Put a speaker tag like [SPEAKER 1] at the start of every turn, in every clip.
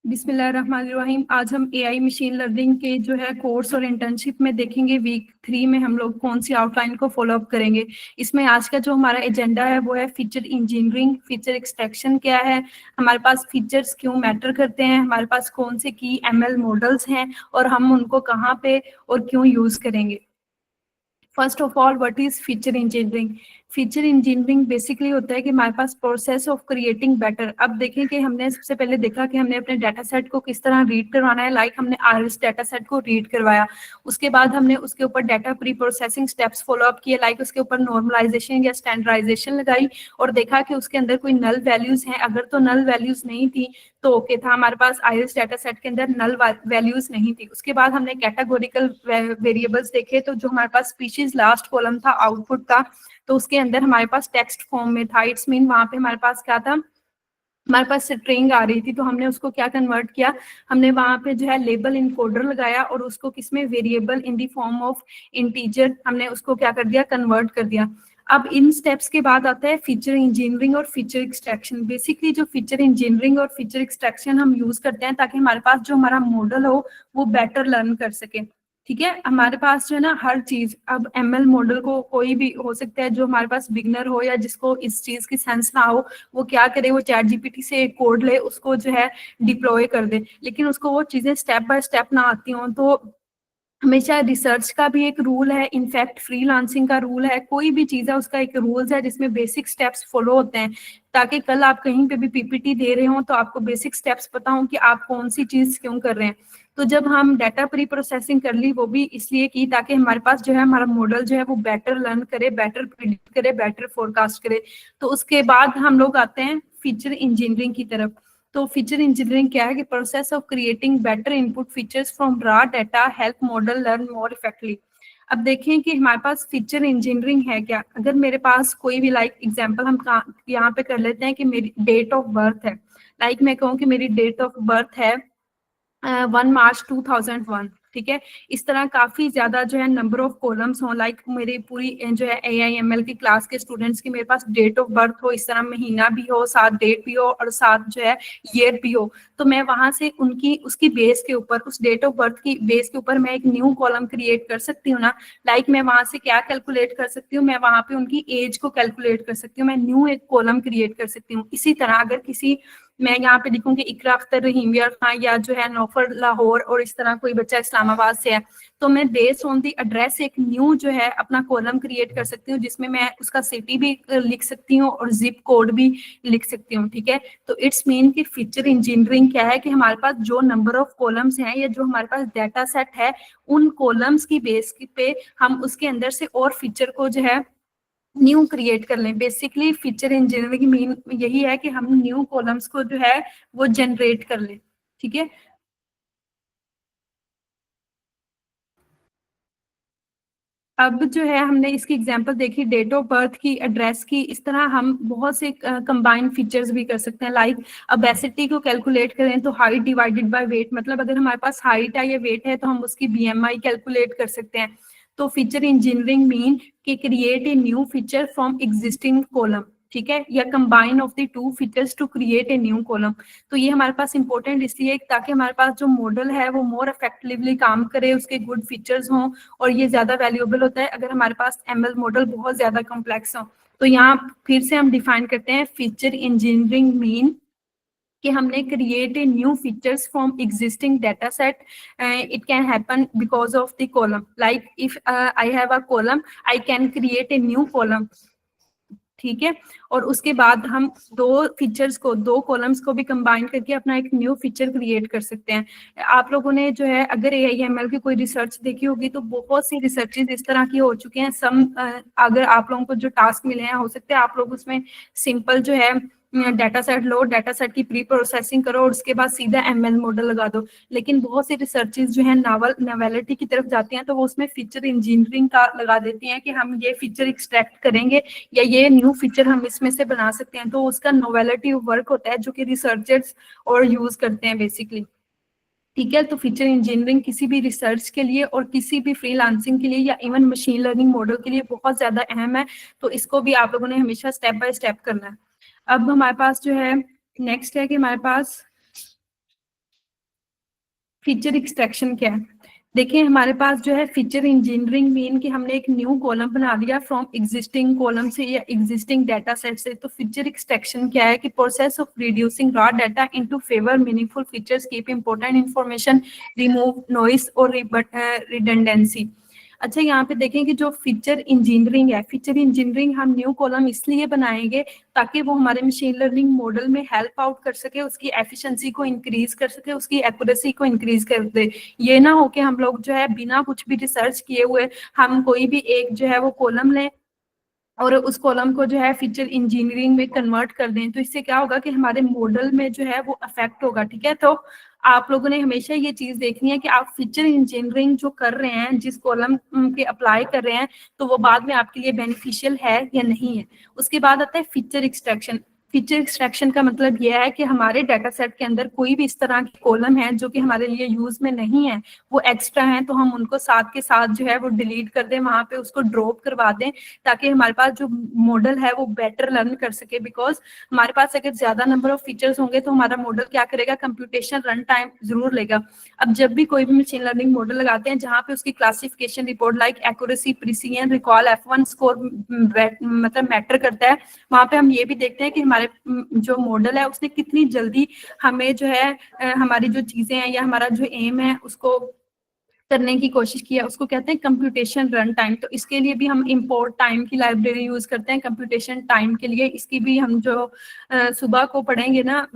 [SPEAKER 1] बिस्मिल्लाहिर्रहमानिर्रहीम। आज हम एआई मशीन लर्निंग के जो है कोर्स और इंटर्नशिप में देखेंगे। वीक 3 में हम लोग कौन सी आउटलाइन को फॉलो अप करेंगे। इसमें आज का जो हमारा एजेंडा है वो है फीचर इंजीनियरिंग, फीचर एक्सट्रैक्शन क्या है, हमारे पास फीचर्स क्यों मैटर करते हैं, हमारे पास कौन से की एमएल मॉडल्स हैं और हम उनको कहाँ पे और क्यों यूज करेंगे। First of all, what is feature engineering. Feature engineering basically होता है कि हमारे पास प्रोसेस ऑफ क्रिएटिंग बेटर। अब देखें कि हमने सबसे पहले देखा कि हमने अपने डाटा सेट को किस तरह रीड करवाना है। लाइक हमने आरएस डाटा सेट को रीड करवाया, उसके बाद हमने उसके ऊपर data pre processing steps follow up किए। लाइक उसके ऊपर नॉर्मलाइजेशन या स्टैंडर्डाइजेशन लगाई और देखा कि उसके अंदर कोई नल वैल्यूज हैं। अगर तो नल वैल्यूज नहीं थी तो ओके था, हमारे पास आईरिस डाटा सेट के अंदर नल वैल्यूज नहीं थी। उसके बाद हमने कैटेगोरिकल वेरिएबल्स देखे, तो जो हमारे पास स्पीशीज लास्ट कॉलम था आउटपुट का, तो उसके अंदर हमारे पास टेक्स्ट फॉर्म में था। इट्स मीन वहां पे हमारे पास क्या था, हमारे पास स्ट्रिंग आ रही थी। तो हमने उसको क्या कन्वर्ट किया, हमने वहां पे जो है लेबल इनकोडर लगाया और उसको किसमें, variable in the form of integer, हमने उसको क्या कर दिया, कन्वर्ट कर दिया। अब इन स्टेप्स के बाद आता है फीचर इंजीनियरिंग और फीचर एक्सट्रैक्शन। बेसिकली जो फीचर इंजीनियरिंग और फीचर एक्सट्रैक्शन हम यूज करते हैं ताकि हमारे पास जो हमारा मॉडल हो वो बेटर लर्न कर सके। ठीक है, हमारे पास जो है ना हर चीज, अब एमएल मॉडल को कोई भी हो सकता है जो हमारे पास बिगनर हो या जिसको इस चीज की सेंस ना हो, वो क्या करे, वो चैट जीपीटी से एक कोड ले, उसको जो है डिप्लॉय कर दे। लेकिन उसको वो चीजें स्टेप बाय स्टेप ना आती हों, तो हमेशा रिसर्च का भी एक रूल है, इनफैक्ट फ्रीलांसिंग का रूल है, कोई भी चीज है उसका एक रूल्स है जिसमें बेसिक स्टेप्स फॉलो होते हैं, ताकि कल आप कहीं पे भी पीपीटी दे रहे हो तो आपको बेसिक स्टेप्स पता हो कि आप कौन सी चीज क्यों कर रहे हैं। तो जब हम डाटा प्री प्रोसेसिंग कर ली, वो भी इसलिए की ताकि हमारे पास जो है हमारा मॉडल जो है वो बेटर लर्न करे, बेटर प्रिडिक्ट करे, बेटर फोरकास्ट करे। तो उसके बाद हम लोग आते हैं फीचर इंजीनियरिंग की तरफ। तो फीचर इंजीनियरिंग क्या है कि process of creating better input features from raw data help model learn more effectively. अब देखें कि हमारे पास फीचर इंजीनियरिंग है क्या। अगर मेरे पास कोई भी, लाइक एग्जांपल हम यहाँ पे कर लेते हैं कि मेरी डेट ऑफ बर्थ है। लाइक मैं कहूँ कि मेरी डेट ऑफ बर्थ है 1 मार्च 2001। ठीक है, इस तरह काफी ज्यादा जो है नंबर ऑफ कॉलम्स हो। लाइक मेरी पूरी जो है AIML की क्लास के स्टूडेंट्स की मेरे पास डेट ऑफ बर्थ हो, इस तरह महीना भी हो, साथ डेट भी हो और साथ जो है ईयर भी हो। तो मैं वहां से उनकी उसकी बेस के ऊपर, उस डेट ऑफ बर्थ की बेस के ऊपर मैं एक न्यू कॉलम क्रिएट कर सकती हूँ ना। लाइक मैं वहां से क्या कैलकुलेट कर सकती हूँ, मैं वहां पे उनकी एज को कैलकुलेट कर सकती हूँ, मैं न्यू एक कॉलम क्रिएट कर सकती हूँ। इसी तरह अगर किसी, मैं यहाँ पे लिखूंगी इकरा अख्तर रहीम खान या जो है नौफर लाहौर और इस तरह कोई बच्चा इस्लामाबाद से है, तो मैं बेस्ड ऑन दी एड्रेस एक न्यू जो है अपना कॉलम क्रिएट कर सकती हूँ जिसमें मैं उसका सिटी भी लिख सकती हूँ और जिप कोड भी लिख सकती हूँ। ठीक है, तो इट्स मीन कि फीचर इंजीनियरिंग क्या है कि हमारे पास जो नंबर ऑफ कॉलम्स हैं या जो हमारे पास डाटा सेट है, उन कॉलम्स की बेस पे हम उसके अंदर से और फीचर को जो है न्यू क्रिएट कर लें। बेसिकली फीचर इंजीनियरिंग मीन यही है कि हम न्यू कॉलम्स को जो है वो जनरेट कर लें। ठीक है, अब जो है हमने इसकी एग्जांपल देखी डेट ऑफ बर्थ की, एड्रेस की। इस तरह हम बहुत से कंबाइंड फीचर्स भी कर सकते हैं। लाइक ओबेसिटी को कैलकुलेट करें तो हाइट डिवाइडेड बाय वेट, मतलब अगर हमारे पास हाइट है या वेट है तो हम उसकी बीएमआई कैलकुलेट कर सकते हैं। तो फीचर इंजीनियरिंग मीन कि create a new feature from existing column. ठीक है, या combine of the two features to create a new column. तो ये हमारे पास इंपॉर्टेंट इसलिए ताकि हमारे पास जो मॉडल है वो मोर इफेक्टिवली काम करे, उसके गुड फीचर्स हों, और ये ज्यादा वैल्यूएबल होता है अगर हमारे पास एमएल मॉडल बहुत ज्यादा कॉम्प्लेक्स हो। तो यहाँ फिर से हम डिफाइन करते हैं फीचर इंजीनियरिंग मीन कि हमने create a new features from existing data set. It can happen because of the column. Like if I have a column, I can create a new column. ठीक है, और उसके बाद हम दो फीचर्स को, दो कॉलम्स को भी कंबाइन करके अपना एक न्यू फीचर क्रिएट कर सकते हैं। आप लोगों ने जो है अगर AIML की कोई रिसर्च देखी होगी तो बहुत सी रिसर्चेज इस तरह की हो चुकी हैं। अगर आप लोगों को जो टास्क मिले हैं, हो सकते हैं आप लोग उसमें सिंपल जो है डाटा सेट लो, डाटा सेट की प्री प्रोसेसिंग करो और उसके बाद सीधा ML मॉडल लगा दो। लेकिन बहुत सी रिसर्चेज जो है नॉवेलिटी की तरफ जाती हैं, तो वो उसमें फीचर इंजीनियरिंग का लगा देती हैं कि हम ये फीचर एक्सट्रैक्ट करेंगे या ये न्यू फीचर हम इसमें से बना सकते हैं। तो उसका नोवेलिटी वर्क होता है जो कि रिसर्चर्स और यूज करते हैं बेसिकली। ठीक है, तो फीचर इंजीनियरिंग किसी भी रिसर्च के लिए और किसी भी फ्रीलांसिंग के लिए या इवन मशीन लर्निंग मॉडल के लिए बहुत ज्यादा अहम है। तो इसको भी आप लोगों ने हमेशा स्टेप बाय स्टेप करना है। अब हमारे पास जो है नेक्स्ट है कि हमारे पास फीचर एक्सट्रैक्शन क्या है? देखिए हमारे पास जो है फीचर इंजीनियरिंग मीन कि हमने एक न्यू कॉलम बना दिया फ्रॉम एग्जिस्टिंग कॉलम से या एग्जिस्टिंग डाटा सेट से। तो फीचर एक्सट्रैक्शन क्या है कि process of reducing raw data into favour meaningful features, keep important information, remove noise और रिडंडेंसी। अच्छा, यहाँ पे देखें कि जो फीचर इंजीनियरिंग है, फीचर इंजीनियरिंग हम न्यू कॉलम इसलिए बनाएंगे ताकि वो हमारे मशीन लर्निंग मॉडल में हेल्प आउट कर सके, उसकी एफिशिएंसी को इंक्रीज कर सके, उसकी एक्यूरेसी को इंक्रीज कर दे। ये ना हो कि हम लोग जो है बिना कुछ भी रिसर्च किए हुए हम कोई भी एक जो है वो कॉलम लें और उस कॉलम को जो है फीचर इंजीनियरिंग में कन्वर्ट कर दें। तो इससे क्या होगा कि हमारे मॉडल में जो है वो अफेक्ट होगा। ठीक है, तो आप लोगों ने हमेशा ये चीज देखनी है कि आप फीचर इंजीनियरिंग जो कर रहे हैं, जिस कॉलम के अप्लाई कर रहे हैं, तो वो बाद में आपके लिए बेनिफिशियल है या नहीं है। उसके बाद आता है फीचर एक्सट्रैक्शन। फीचर एक्सट्रैक्शन का मतलब यह है कि हमारे डाटा सेट के अंदर कोई भी इस तरह के कॉलम है जो कि हमारे लिए यूज में नहीं है, वो एक्स्ट्रा है, तो हम उनको साथ के साथ जो है वो डिलीट कर दें, वहां पे उसको ड्रॉप करवा दें, ताकि हमारे पास जो मॉडल है वो बेटर लर्न कर सके। बिकॉज हमारे पास अगर ज्यादा नंबर ऑफ फीचर्स होंगे तो हमारा मॉडल क्या करेगा, कंप्यूटेशन रन टाइम जरूर लेगा। अब जब भी कोई भी मशीन लर्निंग मॉडल लगाते हैं जहां पे उसकी classification report like accuracy, precision, recall, F1 score मतलब मैटर करता है, वहां पे हम ये भी देखते हैं कि हमारे जो मॉडल है उसने कितनी जल्दी हमें जो है हमारी जो चीजें हैं या हमारा जो एम है उसको करने की कोशिश किया, उसको कहते हैं कंप्यूटेशन रन टाइम। तो इसके लिए भी हम इंपोर्ट टाइम की लाइब्रेरी यूज करते हैं कंप्यूटेशन टाइम के लिए। इसकी भी हम जो सुबह को पढ़ेंगे ना,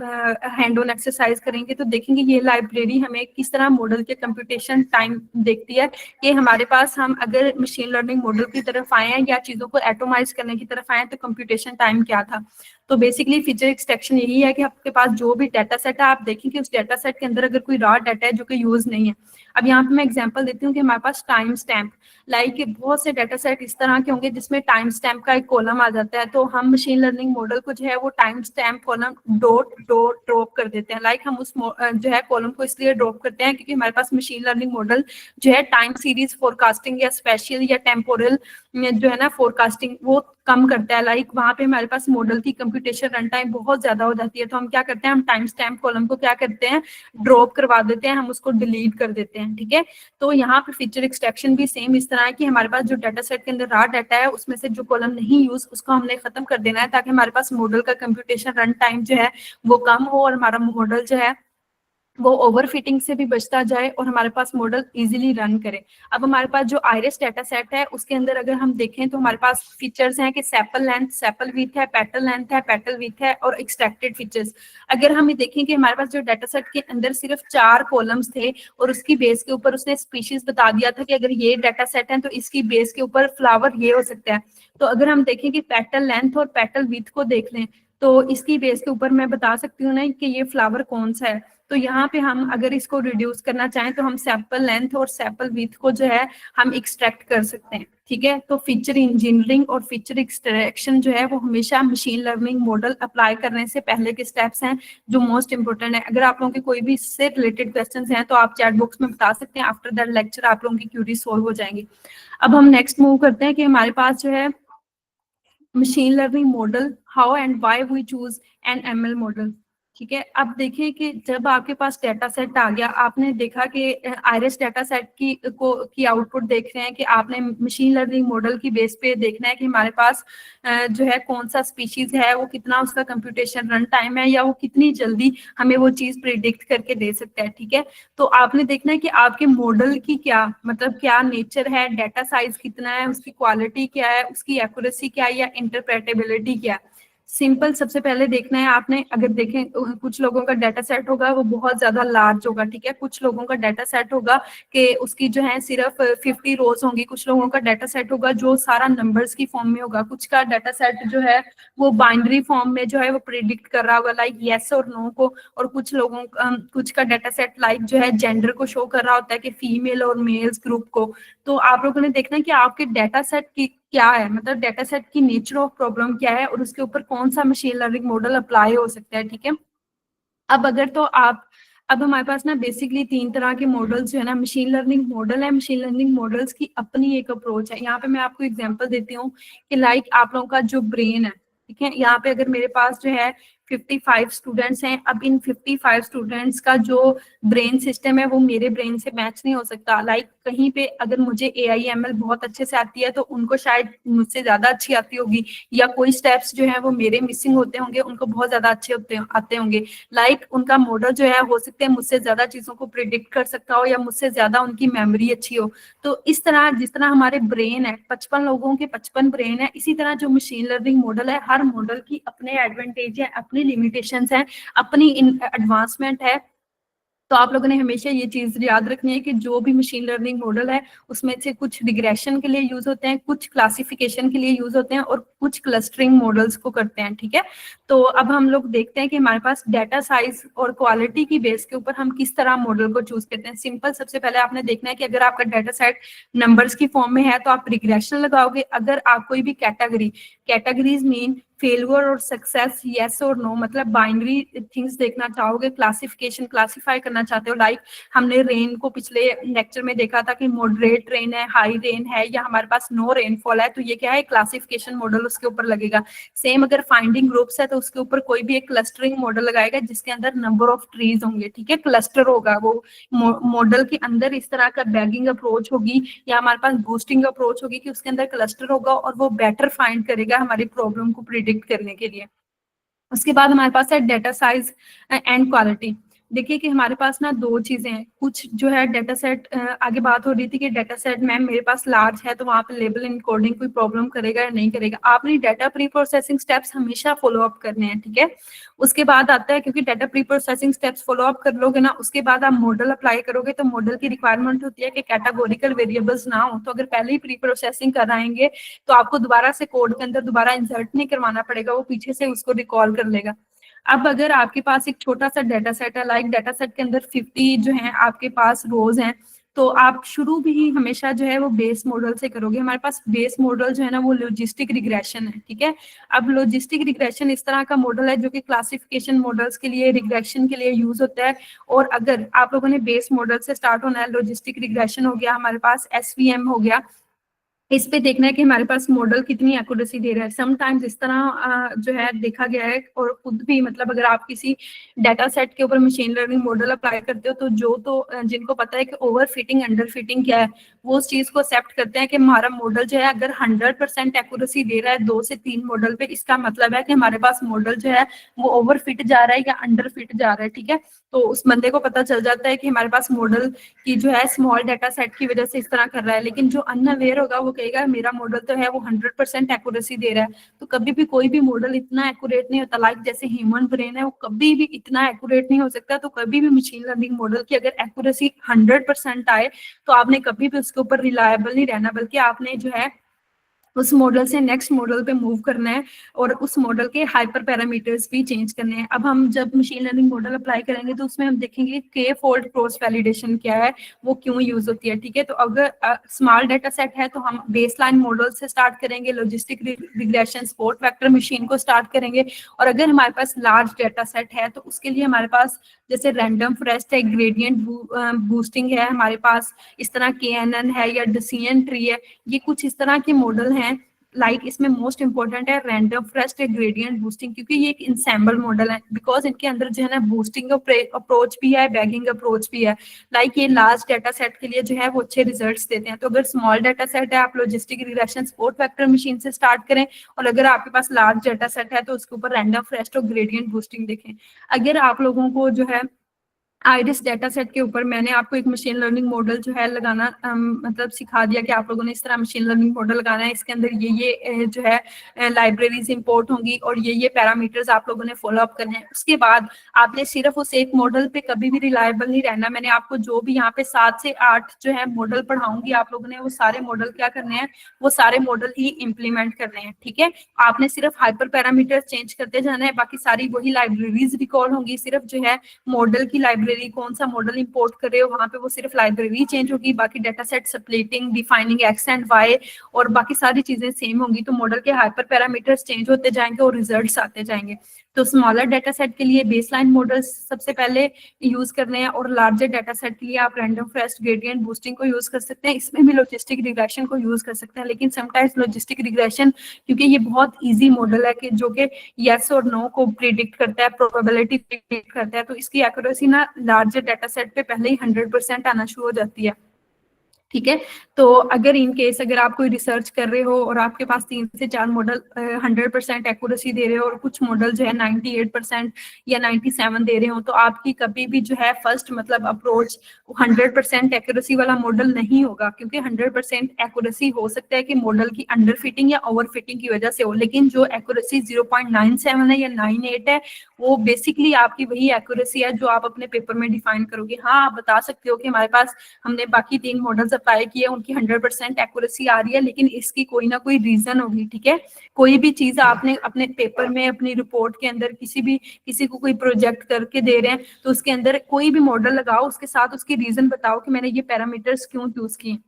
[SPEAKER 1] हैंड ऑन एक्सरसाइज करेंगे, तो देखेंगे ये लाइब्रेरी हमें किस तरह मॉडल के कंप्यूटेशन टाइम देखती है कि हमारे पास हम अगर मशीन लर्निंग मॉडल की तरफ आए हैं या चीजों को एटोमाइज करने की तरफ आए हैं तो कंप्यूटेशन टाइम क्या था। तो बेसिकली फीचर एक्सट्रैक्शन यही है कि आपके पास जो भी डाटा सेट है, आप देखेंगे उस डाटा सेट के अंदर अगर कोई रॉ डाटा है जो कि यूज नहीं है। अब यहाँ पे मैं एग्जांपल देती हूँ कि हमारे पास टाइम स्टैम्प, लाइक बहुत से डाटा सेट इस तरह के होंगे जिसमें टाइम स्टैम्प का एक कॉलम आ जाता है, तो हम मशीन लर्निंग मॉडल को जो है वो time stamp column dot dot drop कर देते हैं। लाइक हम उस जो है कॉलम को इसलिए ड्रॉप करते हैं क्योंकि हमारे पास मशीन लर्निंग मॉडल जो है टाइम सीरीज फोरकास्टिंग या स्पेशल या टेम्पोरल जो है ना फोरकास्टिंग वो कम करता है। लाइक वहां पे हमारे पास मॉडल की कंप्यूटेशन रन टाइम बहुत ज्यादा हो जाती है, तो हम क्या करते हैं, हम टाइम स्टैम्प कॉलम को क्या करते हैं, ड्रॉप करवा देते हैं, हम उसको डिलीट कर देते हैं। ठीक है, तो यहाँ पे फीचर एक्सट्रैक्शन भी सेम इस तरह है कि हमारे पास जो डाटा सेट के अंदर रॉ डाटा है उसमें से जो कॉलम नहीं यूज उसको हमने खत्म कर देना है, ताकि हमारे पास मॉडल का कंप्यूटेशन रन टाइम जो है वो कम हो और हमारा मॉडल जो है वो ओवरफिटिंग से भी बचता जाए और हमारे पास मॉडल इजीली रन करे। अब हमारे पास जो आयरिस डाटा सेट है उसके अंदर अगर हम देखें तो हमारे पास फीचर्स हैं कि सेपल लेंथ, सेपल विड्थ है, पेटल लेंथ है, पेटल विड्थ है और एक्सट्रैक्टेड फीचर्स। अगर हम देखें कि हमारे पास जो डाटा सेट के अंदर सिर्फ 4 कॉलम्स थे और उसकी बेस के ऊपर उसने स्पीशीज बता दिया था कि अगर ये डाटा सेट है तो इसकी बेस के ऊपर फ्लावर ये हो सकता है। तो अगर हम देखें कि पेटल लेंथ और पेटल विड्थ को देख लें तो इसकी बेस के ऊपर मैं बता सकती हूँ ना कि ये फ्लावर कौन सा है। तो यहाँ पे हम अगर इसको रिड्यूस करना चाहें तो हम सैंपल लेंथ और सैंपल विड्थ को जो है हम एक्सट्रैक्ट कर सकते हैं। ठीक है, तो फीचर इंजीनियरिंग और फीचर एक्सट्रैक्शन जो है वो हमेशा मशीन लर्निंग मॉडल अप्लाई करने से पहले के स्टेप्स हैं जो मोस्ट इंपोर्टेंट है। अगर आप लोगों के कोई भी इससे रिलेटेड क्वेश्चन हैं तो आप चैट बॉक्स में बता सकते हैं, आफ्टर दैट लेक्चर आप लोगों की क्यूरी सोल्व हो जाएंगी। अब हम नेक्स्ट मूव करते हैं कि हमारे पास जो है machine learning model, how and why we choose an ML model. ठीक है, अब देखिए कि जब आपके पास डेटा सेट आ गया, आपने देखा कि आयरिस डेटा सेट की आउटपुट देख रहे हैं कि आपने मशीन लर्निंग मॉडल की बेस पे देखना है कि हमारे पास जो है कौन सा स्पीशीज है, वो कितना उसका कंप्यूटेशन रन टाइम है या वो कितनी जल्दी हमें वो चीज प्रिडिक्ट करके दे सकता है। ठीक है, तो आपने देखना है कि आपके मॉडल की क्या मतलब क्या नेचर है, डाटा साइज कितना है, उसकी क्वालिटी क्या है, उसकी एक्यूरेसी क्या है या इंटरप्रेटेबिलिटी क्या है। सिंपल सबसे पहले देखना है आपने, अगर देखें कुछ लोगों का डाटा सेट होगा वो बहुत ज्यादा लार्ज होगा। ठीक है, कुछ लोगों का डाटा सेट होगा कि उसकी जो है सिर्फ 50 रोज होंगी, कुछ लोगों का डाटा सेट होगा जो सारा नंबर्स की फॉर्म में होगा, कुछ का डाटा सेट जो है वो बाइनरी फॉर्म में जो है वो प्रिडिक्ट कर रहा होगा लाइक येस और नो को, और कुछ का डाटा सेट लाइक जो है जेंडर को शो कर रहा होता है कि फीमेल और मेल्स ग्रुप को। तो आप लोगों ने देखना है कि आपके डाटा सेट की क्या है, मतलब डाटा सेट की नेचर ऑफ प्रॉब्लम क्या है और उसके ऊपर कौन सा मशीन लर्निंग मॉडल अप्लाई हो सकता है। ठीक है, अब हमारे पास ना बेसिकली 3 तरह के मॉडल्स जो है ना मशीन लर्निंग मॉडल है। मशीन लर्निंग मॉडल्स की अपनी एक अप्रोच है। यहाँ पे मैं आपको एग्जांपल देती हूँ कि लाइक आप लोगों का जो ब्रेन है, ठीक है, यहाँ पे अगर मेरे पास जो है 55 स्टूडेंट्स हैं। अब इन 55 स्टूडेंट्स का जो ब्रेन सिस्टम है वो मेरे ब्रेन से मैच नहीं हो सकता। लाइक कहीं पे अगर मुझे AIML बहुत अच्छे से आती है तो उनको शायद मुझसे ज्यादा अच्छी आती होगी, या कोई स्टेप्स जो है वो मेरे मिसिंग होते होंगे, उनको बहुत ज्यादा अच्छे आते होंगे। लाइक उनका मॉडल जो है हो सकते हैं मुझसे ज्यादा चीजों को प्रिडिक्ट कर सकता हो, या मुझसे ज्यादा उनकी मेमोरी अच्छी हो। तो इस तरह जिस तरह हमारे ब्रेन है, 55 लोगों के 55 ब्रेन है, इसी तरह जो मशीन लर्निंग मॉडल है, हर मॉडल की अपने एडवांटेज है, अपनी लिमिटेशंस हैं, अपनी एडवांसमेंट है। तो आप लोगों ने हमेशा ये चीज याद रखनी है कि जो भी मशीन लर्निंग मॉडल है उसमें से कुछ रिग्रेशन के लिए यूज होते हैं, कुछ क्लासिफिकेशन के लिए यूज होते हैं, और कुछ क्लस्टरिंग मॉडल्स को करते हैं। ठीक है, तो अब हम लोग देखते हैं कि हमारे पास डाटा साइज और क्वालिटी की बेस के ऊपर हम किस तरह मॉडल को चूज करते हैं। सिंपल, सबसे पहले आपने देखना है कि अगर आपका डाटा सेट नंबर्स की फॉर्म में है तो आप रिग्रेशन लगाओगे। अगर आप कोई भी कैटेगरीज मीन फेलियर और सक्सेस, येस और नो, मतलब बाइनरी थिंग्स देखना चाहोगे, क्लासिफिकेशन क्लासिफाई करना चाहते हो। लाइक हमने रेन को पिछले लेक्चर में देखा था कि मॉडरेट रेन है, हाई रेन है, या हमारे पास नो रेनफॉल है, तो ये क्या है, क्लासिफिकेशन मॉडल उसके ऊपर लगेगा। सेम अगर फाइंडिंग ग्रुप्स है तो उसके ऊपर कोई भी एक क्लस्टरिंग मॉडल लगाएगा जिसके अंदर नंबर ऑफ ट्रीज होंगे। ठीक है, क्लस्टर होगा वो मॉडल के अंदर। इस तरह का बैगिंग अप्रोच होगी, या हमारे पास बूस्टिंग अप्रोच होगी कि उसके अंदर क्लस्टर होगा और वो बेटर फाइंड करेगा हमारी प्रॉब्लम को प्रिडिक्ट करने के लिए। उसके बाद हमारे पास है डाटा साइज एंड क्वालिटी। देखिए कि हमारे पास ना दो चीजें हैं। कुछ जो है डाटा सेट, आगे बात हो रही थी कि डाटा सेट मैम मेरे पास लार्ज है तो वहां पे लेबल इनकोडिंग कोई प्रॉब्लम करेगा या नहीं करेगा। आपने डाटा प्री प्रोसेसिंग स्टेप्स हमेशा फॉलो अप करने हैं। ठीक है, उसके बाद आता है, क्योंकि data pre processing steps follow up कर लोगे ना, उसके बाद आप मॉडल अप्लाई करोगे तो मॉडल की रिक्वायरमेंट होती है कि कैटेगोरिकल वेरिएबल्स ना हो। तो अगर पहले ही प्री प्रोसेसिंग कराएंगे तो आपको दोबारा से कोड के अंदर दोबारा इंसर्ट नहीं करवाना पड़ेगा, वो पीछे से उसको रिकॉल कर लेगा। अब अगर आपके पास एक छोटा सा डाटा सेट है, लाइक डाटा सेट के अंदर 50 जो है आपके पास रोज हैं, तो आप शुरू भी ही हमेशा जो है वो बेस मॉडल से करोगे। हमारे पास बेस मॉडल जो है ना वो लॉजिस्टिक रिग्रेशन है। ठीक है, अब लॉजिस्टिक रिग्रेशन इस तरह का मॉडल है जो कि क्लासिफिकेशन मॉडल्स के लिए, रिग्रेशन के लिए यूज होता है। और अगर आप लोगों ने बेस मॉडल से स्टार्ट होना है, लॉजिस्टिक रिग्रेशन हो गया, हमारे पास SVM हो गया, इस पे देखना है कि हमारे पास मॉडल कितनी एक्यूरेसी दे रहा है। समटाइम्स इस तरह जो है देखा गया है, और खुद भी मतलब अगर आप किसी डाटा सेट के ऊपर मशीन लर्निंग मॉडल अप्लाई करते हो तो जिनको पता है कि ओवर फिटिंग अंडर फिटिंग क्या है, वो उस चीज को एक्सेप्ट करते हैं कि हमारा मॉडल जो है अगर 100% एक्यूरेसी दे रहा है 2 से 3 मॉडल पे, इसका मतलब है कि हमारे पास मॉडल जो है वो ओवर फिट जा रहा है या अंडर फिट जा रहा है। ठीक है, तो उस बंदे को पता चल जाता है कि हमारे पास मॉडल की जो है स्मॉल डाटा सेट की वजह से इस तरह कर रहा है। लेकिन जो अनअवेयर होगा वो कहेगा मेरा मॉडल तो है वो 100% एक्यूरेसी दे रहा है। तो कभी भी कोई भी मॉडल इतना एक्यूरेट नहीं होता। लाइक जैसे ह्यूमन ब्रेन है वो कभी भी इतना एक्यूरेट नहीं हो सकता। तो कभी भी मशीन लर्निंग मॉडल की अगर एक्यूरेसी 100% आए तो आपने कभी भी उसके ऊपर रिलायबल नहीं रहना, बल्कि आपने जो है उस मॉडल से नेक्स्ट मॉडल पे मूव करना है, और उस मॉडल के हाइपर पैरामीटर्स भी चेंज करने हैं। अब हम जब मशीन लर्निंग मॉडल अप्लाई करेंगे तो उसमें हम देखेंगे के फोल्ड क्रॉस वैलिडेशन क्या है, वो क्यों यूज होती है। ठीक है, तो अगर स्मॉल डाटा सेट है तो हम बेसलाइन मॉडल से स्टार्ट करेंगे, logistic regression sport vector machine को स्टार्ट करेंगे। और अगर हमारे पास लार्ज डाटा सेट है तो उसके लिए हमारे पास जैसे रैंडम फॉरेस्ट है, ग्रेडियंट बूस्टिंग है हमारे पास, इस तरह KNN है या डिसीजन ट्री है, ये कुछ इस तरह के मॉडल हैं। लाइक इसमें मोस्ट इंपॉर्टेंट है रैंडम फॉरेस्ट या ग्रेडियंट बूस्टिंग, क्योंकि ये एक इंसेम्बल मॉडल है, बिकॉज इनके अंदर जो है ना बूस्टिंग अप्रोच भी है, बैगिंग अप्रोच भी है। लाइक ये लार्ज डाटा सेट के लिए जो है वो अच्छे रिजल्ट्स देते हैं। तो अगर स्मॉल डाटा सेट है आप logistic regression sport vector machine से स्टार्ट करें, और अगर आपके पास लार्ज डाटा सेट है तो उसके ऊपर रैंडम फॉरेस्ट और ग्रेडियंट बूस्टिंग देखें। अगर आप लोगों को जो है आइरिस डाटा सेट के ऊपर मैंने आपको एक मशीन लर्निंग मॉडल जो है लगाना मतलब सिखा दिया कि आप लोगों ने इस तरह मशीन लर्निंग मॉडल लगाना है, इसके अंदर ये जो है लाइब्रेरीज इंपोर्ट होंगी और ये पैरामीटर्स आप लोगों ने फॉलो अप करने हैं। उसके बाद आपने सिर्फ उस एक मॉडल पे कभी भी रिलायबल नहीं रहना। मैंने आपको जो भी यहाँ पे 7 से 8 जो है मॉडल पढ़ाऊंगी, आप लोगों ने वो सारे मॉडल क्या करने हैं, वो सारे मॉडल ही इम्प्लीमेंट करने हैं। ठीक है, आपने सिर्फ हाइपर पैरामीटर्स चेंज करते जाना है, बाकी सारी वही लाइब्रेरीज रिकॉल होंगी। सिर्फ जो है मॉडल की लाइब्रेरी, कौन सा मॉडल इंपोर्ट कर रहे हो वहां पे वो सिर्फ लाइब्रेरी चेंज होगी, बाकी data set splitting, defining X and Y और बाकी सारी चीजें सेम होंगी। तो मॉडल के हाइपर पैरामीटर्स चेंज होते जाएंगे और रिजल्ट्स आते जाएंगे। तो स्मॉलर डाटा सेट के लिए बेसलाइन मॉडल्स सबसे पहले यूज करने हैं, और लार्जर डाटा सेट के लिए आप रैंडम फॉरेस्ट ग्रेडियंट बूस्टिंग को यूज कर सकते हैं। इसमें भी लॉजिस्टिक रिग्रेशन को यूज कर सकते हैं, लेकिन समटाइम्स लॉजिस्टिक रिग्रेशन, क्योंकि ये बहुत इजी मॉडल है कि जो कि यस और नो को प्रिडिक्ट करता है, प्रोबेबिलिटी प्रिडिक्ट करता है, तो इसकी एक्यूरेसी ना लार्जर डाटा सेट पे पहले ही 100% आना शुरू हो जाती है। ठीक है, तो अगर इन केस अगर आप कोई रिसर्च कर रहे हो और आपके पास 3 से 4 मॉडल 100% एक्यूरेसी दे रहे हो और कुछ मॉडल जो है 98% या 97 दे रहे हो, तो आपकी कभी भी जो है फर्स्ट मतलब अप्रोच 100% एक्यूरेसी वाला मॉडल नहीं होगा, क्योंकि 100% एक्यूरेसी हो सकता है कि मॉडल की अंडर फिटिंग या ओवर फिटिंग की वजह से हो, लेकिन जो एक्यूरेसी 0.97 है या 98 है, वो बेसिकली आपकी वही एक्यूरेसी है जो आप अपने पेपर में डिफाइन करोगे। हाँ, आप बता सकते हो कि हमारे पास हमने बाकी 3 मॉडल्स अप्लाई किए, उनकी 100% एक्यूरेसी आ रही है, लेकिन इसकी कोई ना कोई रीजन होगी। ठीक है, कोई भी चीज आपने अपने पेपर में, अपनी रिपोर्ट के अंदर किसी को कोई प्रोजेक्ट करके दे रहे हैं, तो उसके अंदर कोई भी मॉडल लगाओ, उसके साथ उसकी रीजन बताओ कि मैंने ये पैरामीटर्स क्यों चूज किए।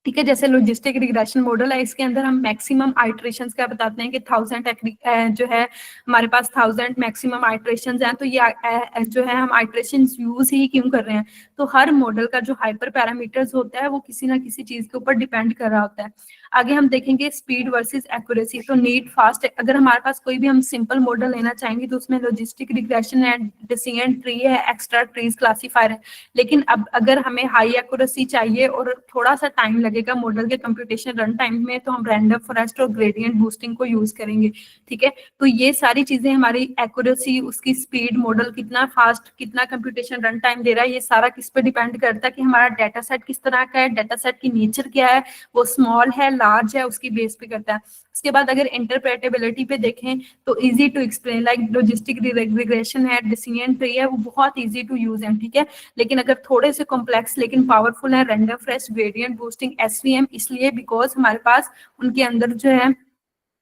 [SPEAKER 1] ठीक है, जैसे लॉजिस्टिक रिग्रेशन मॉडल है, इसके अंदर हम मैक्सिमम आइट्रेशंस क्या बताते हैं कि 1000 जो है हमारे पास 1000 मैक्सिमम आइट्रेशंस हैं, तो ये जो है हम आइट्रेशंस यूज ही क्यों कर रहे हैं। तो हर मॉडल का जो हाइपर पैरामीटर्स होता है वो किसी ना किसी चीज के ऊपर डिपेंड कर रहा होता है। आगे हम देखेंगे स्पीड वर्सेस एक्यूरेसी। तो नीट फास्ट, अगर हमारे पास कोई भी हम सिंपल मॉडल लेना चाहेंगे तो उसमें लॉजिस्टिक रिग्रेशन है, डिसीजन ट्री है, एक्स्ट्रा ट्रीज क्लासीफायर है, लेकिन अब अगर हमें हाई एक्यूरेसी चाहिए और थोड़ा सा टाइम लगेगा मॉडल के कंप्यूटेशन रन टाइम में, तो हम रैंडम फॉरेस्ट और ग्रेडियंट बूस्टिंग को यूज करेंगे। ठीक है, तो ये सारी चीजें हमारी एक्यूरेसी, उसकी स्पीड, मॉडल कितना फास्ट, कितना कंप्यूटेशन रन टाइम दे रहा है, ये सारा किस पे डिपेंड करता है कि हमारा डाटा सेट किस तरह का है, डाटा सेट की नेचर क्या है, वो स्मॉल है, लार्ज है, उसकी बेस पे करता है। उसके बाद अगर इंटरप्रेटेबिलिटी पे देखें तो easy to explain, like logistic regression है, डिसीजन ट्री है, वो बहुत इजी टू यूज है। ठीक है, लेकिन अगर थोड़े से कॉम्प्लेक्स लेकिन पावरफुल है, random forest, gradient boosting, SVM, इसलिए बिकॉज हमारे पास उनके अंदर जो है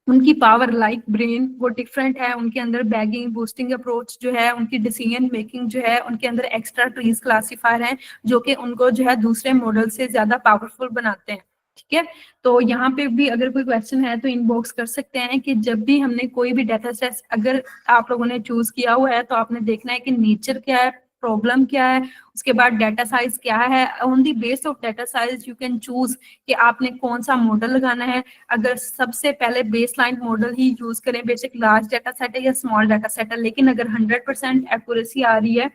[SPEAKER 1] उनकी पावर लाइक ब्रेन वो डिफरेंट है, उनके अंदर बैगिंग बूस्टिंग अप्रोच जो है, उनकी डिसीजन मेकिंग जो है, उनके अंदर एक्स्ट्रा ट्रीज क्लासीफायर हैं जो कि उनको जो है दूसरे मॉडल से ज्यादा पावरफुल बनाते हैं। ठीक है, तो यहाँ पे भी अगर कोई क्वेश्चन है तो इनबॉक्स कर सकते हैं कि जब भी हमने कोई भी डाटा सेट अगर आप लोगों ने चूज किया हुआ है तो आपने देखना है कि नेचर क्या है, प्रॉब्लम क्या है, उसके बाद डाटा साइज क्या है। On the base of data size you can choose कि आपने कौन सा मॉडल लगाना है। अगर सबसे पहले बेसलाइन मॉडल ही यूज करें, बेशक लार्ज डाटा सेट है या स्मॉल डाटा सेट है, लेकिन अगर 100% एक्यूरेसी आ रही है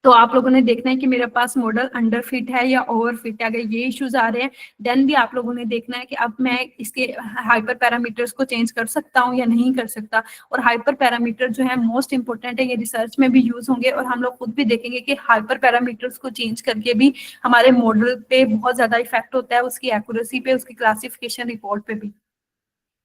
[SPEAKER 1] तो आप लोगों ने देखना है कि मेरे पास मॉडल अंडर फिट है या ओवर फिट है। अगर ये इश्यूज आ रहे हैं देन भी आप लोगों ने देखना है कि अब मैं इसके हाइपर पैरामीटर्स को चेंज कर सकता हूँ या नहीं कर सकता। और हाइपर पैरामीटर जो है मोस्ट इंपोर्टेंट है, ये रिसर्च में भी यूज होंगे और हम लोग खुद भी देखेंगे कि हाइपर पैरामीटर्स को चेंज करके भी हमारे मॉडल पे बहुत ज्यादा इफेक्ट होता है, उसकी एक्यूरेसी पे, उसकी क्लासिफिकेशन रिपोर्ट पे भी।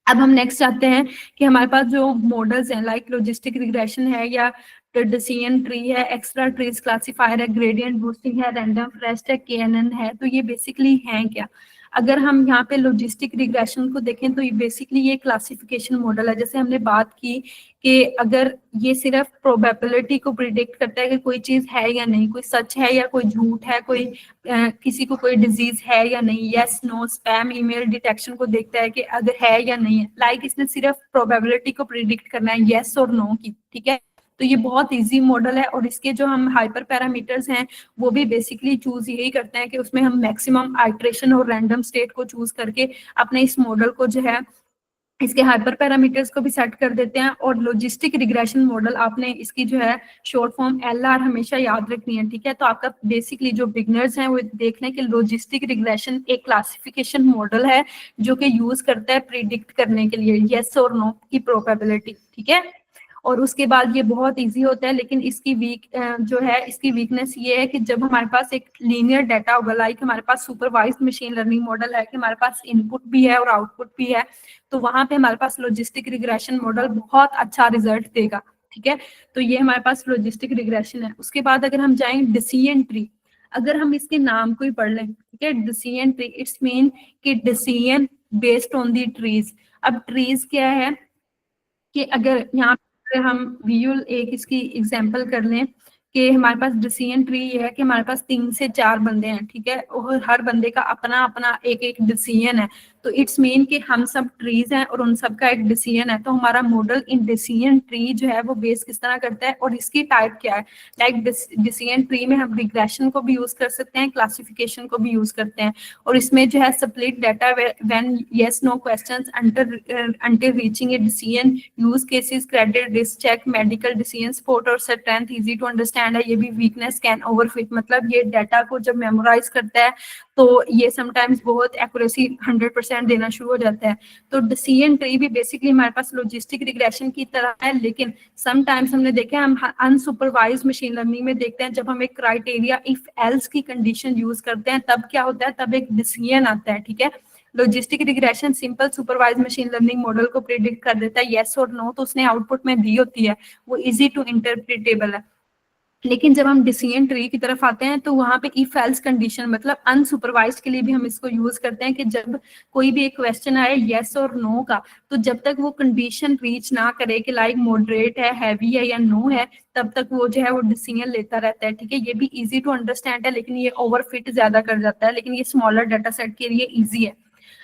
[SPEAKER 1] अब हम नेक्स्ट चाहते हैं कि हमारे पास जो मॉडल्स हैं लाइक लॉजिस्टिक रिग्रेशन है या डिसीजन ट्री है, एक्स्ट्रा ट्रीज क्लासीफायर है, ग्रेडियंट बूस्टिंग है, रैंडम फॉरेस्ट है, केएनएन है, तो ये बेसिकली हैं क्या। अगर हम यहाँ पे लॉजिस्टिक रिग्रेशन को देखें तो ये बेसिकली ये क्लासिफिकेशन मॉडल है। जैसे हमने बात की कि अगर ये सिर्फ प्रोबेबिलिटी को प्रिडिक्ट करता है कि कोई चीज है या नहीं, कोई सच है या कोई झूठ है, कोई किसी को कोई डिजीज है या नहीं, yes no, spam email detection को देखता है कि अगर है या नहीं है, लाइक इसने सिर्फ प्रोबेबिलिटी को प्रिडिक्ट करना है यस और नो की। ठीक है, तो ये बहुत इजी मॉडल है और इसके जो हम हाइपर पैरामीटर्स हैं वो भी बेसिकली चूज यही करते हैं कि उसमें हम मैक्सिमम आइट्रेशन और रैंडम स्टेट को चूज करके अपने इस मॉडल को जो है इसके हाइपर पैरामीटर्स को भी सेट कर देते हैं। और लॉजिस्टिक रिग्रेशन मॉडल आपने इसकी जो है शॉर्ट फॉर्म एलआर हमेशा याद रखनी है। ठीक है, तो आपका बेसिकली जो बिगनर्स हैं वो देख लें कि लॉजिस्टिक रिग्रेशन एक क्लासिफिकेशन मॉडल है जो कि यूज करता है प्रिडिक्ट करने के लिए यस और नो की प्रोबेबिलिटी। ठीक है, और उसके बाद ये बहुत इजी होता है, लेकिन इसकी जो है इसकी वीकनेस ये है कि जब हमारे पास एक लीनियर डाटा होगा, लाइक हमारे पास सुपरवाइज्ड मशीन लर्निंग मॉडल है कि हमारे पास इनपुट भी है और आउटपुट भी है, तो वहां पे हमारे पास लॉजिस्टिक रिग्रेशन मॉडल बहुत अच्छा रिजल्ट देगा। ठीक है, तो ये हमारे पास लॉजिस्टिक रिग्रेशन है। उसके बाद अगर हम जाएं डिसीजन ट्री, अगर हम इसके नाम को ही पढ़ लें, ठीक है, डिसीजन ट्री इट्स मीन कि decision based on the trees. अब ट्रीज क्या है कि अगर यहाँ पे हम विजुअल एक इसकी एग्जांपल कर लें कि हमारे पास डिसीजन ट्री ये है कि हमारे पास 3 से 4 बंदे हैं, ठीक है, और हर बंदे का अपना अपना एक एक डिसीजन है। तो इट्स मीन कि हम सब ट्रीज हैं और उन सब का एक डिसीजन है। तो हमारा मॉडल इन डिसीजन ट्री जो है वो बेस किस तरह करता है और इसकी टाइप क्या है। लाइक डिसीजन ट्री में हम रिग्रेशन को भी यूज कर सकते हैं, क्लासिफिकेशन को भी यूज करते हैं, और इसमें जो है split data when yes no questions until reaching a decision, use cases, credit, risk check, medical decision, support और स्ट्रेंथ, इजी टू अंडरस्टैंड है। ये भी वीकनेस, कैन ओवरफिट, मतलब ये डाटा को जब मेमोराइज करता है तो ये समटाइम्स बहुत एक्यूरेसी 100% देना शुरू हो जाता है। तो डिसीजन ट्री भी बेसिकली हमारे पास लॉजिस्टिक रिग्रेशन की तरह है, लेकिन समटाइम्स हमने देखा है, हम अनसुपरवाइज मशीन लर्निंग में देखते हैं, जब हम एक क्राइटेरिया इफ एल्स की कंडीशन यूज करते हैं तब क्या होता है, तब एक डिसीजन आता है, ठीक है। Logistic regression simple supervise machine learning model को प्रिडिक्ट कर देता है यस और नो, तो उसने आउटपुट में दी होती है, वो इजी टू इंटरप्रिटेबल है। लेकिन जब हम डिसीजन ट्री की तरफ आते हैं तो वहां पे इफ एल्स कंडीशन, मतलब अनसुपरवाइज्ड के लिए भी हम इसको यूज करते हैं कि जब कोई भी एक क्वेश्चन आए यस और नो का, तो जब तक वो कंडीशन रीच ना करे कि लाइक मॉडरेट है, हैवी है या नो है, तब तक वो जो है वो डिसीजन लेता रहता है, ठीक है। ये भी इजी टू अंडरस्टैंड है, लेकिन ये ओवरफिट ज्यादा कर जाता है, लेकिन ये स्मॉलर डाटा सेट के लिए इजी है।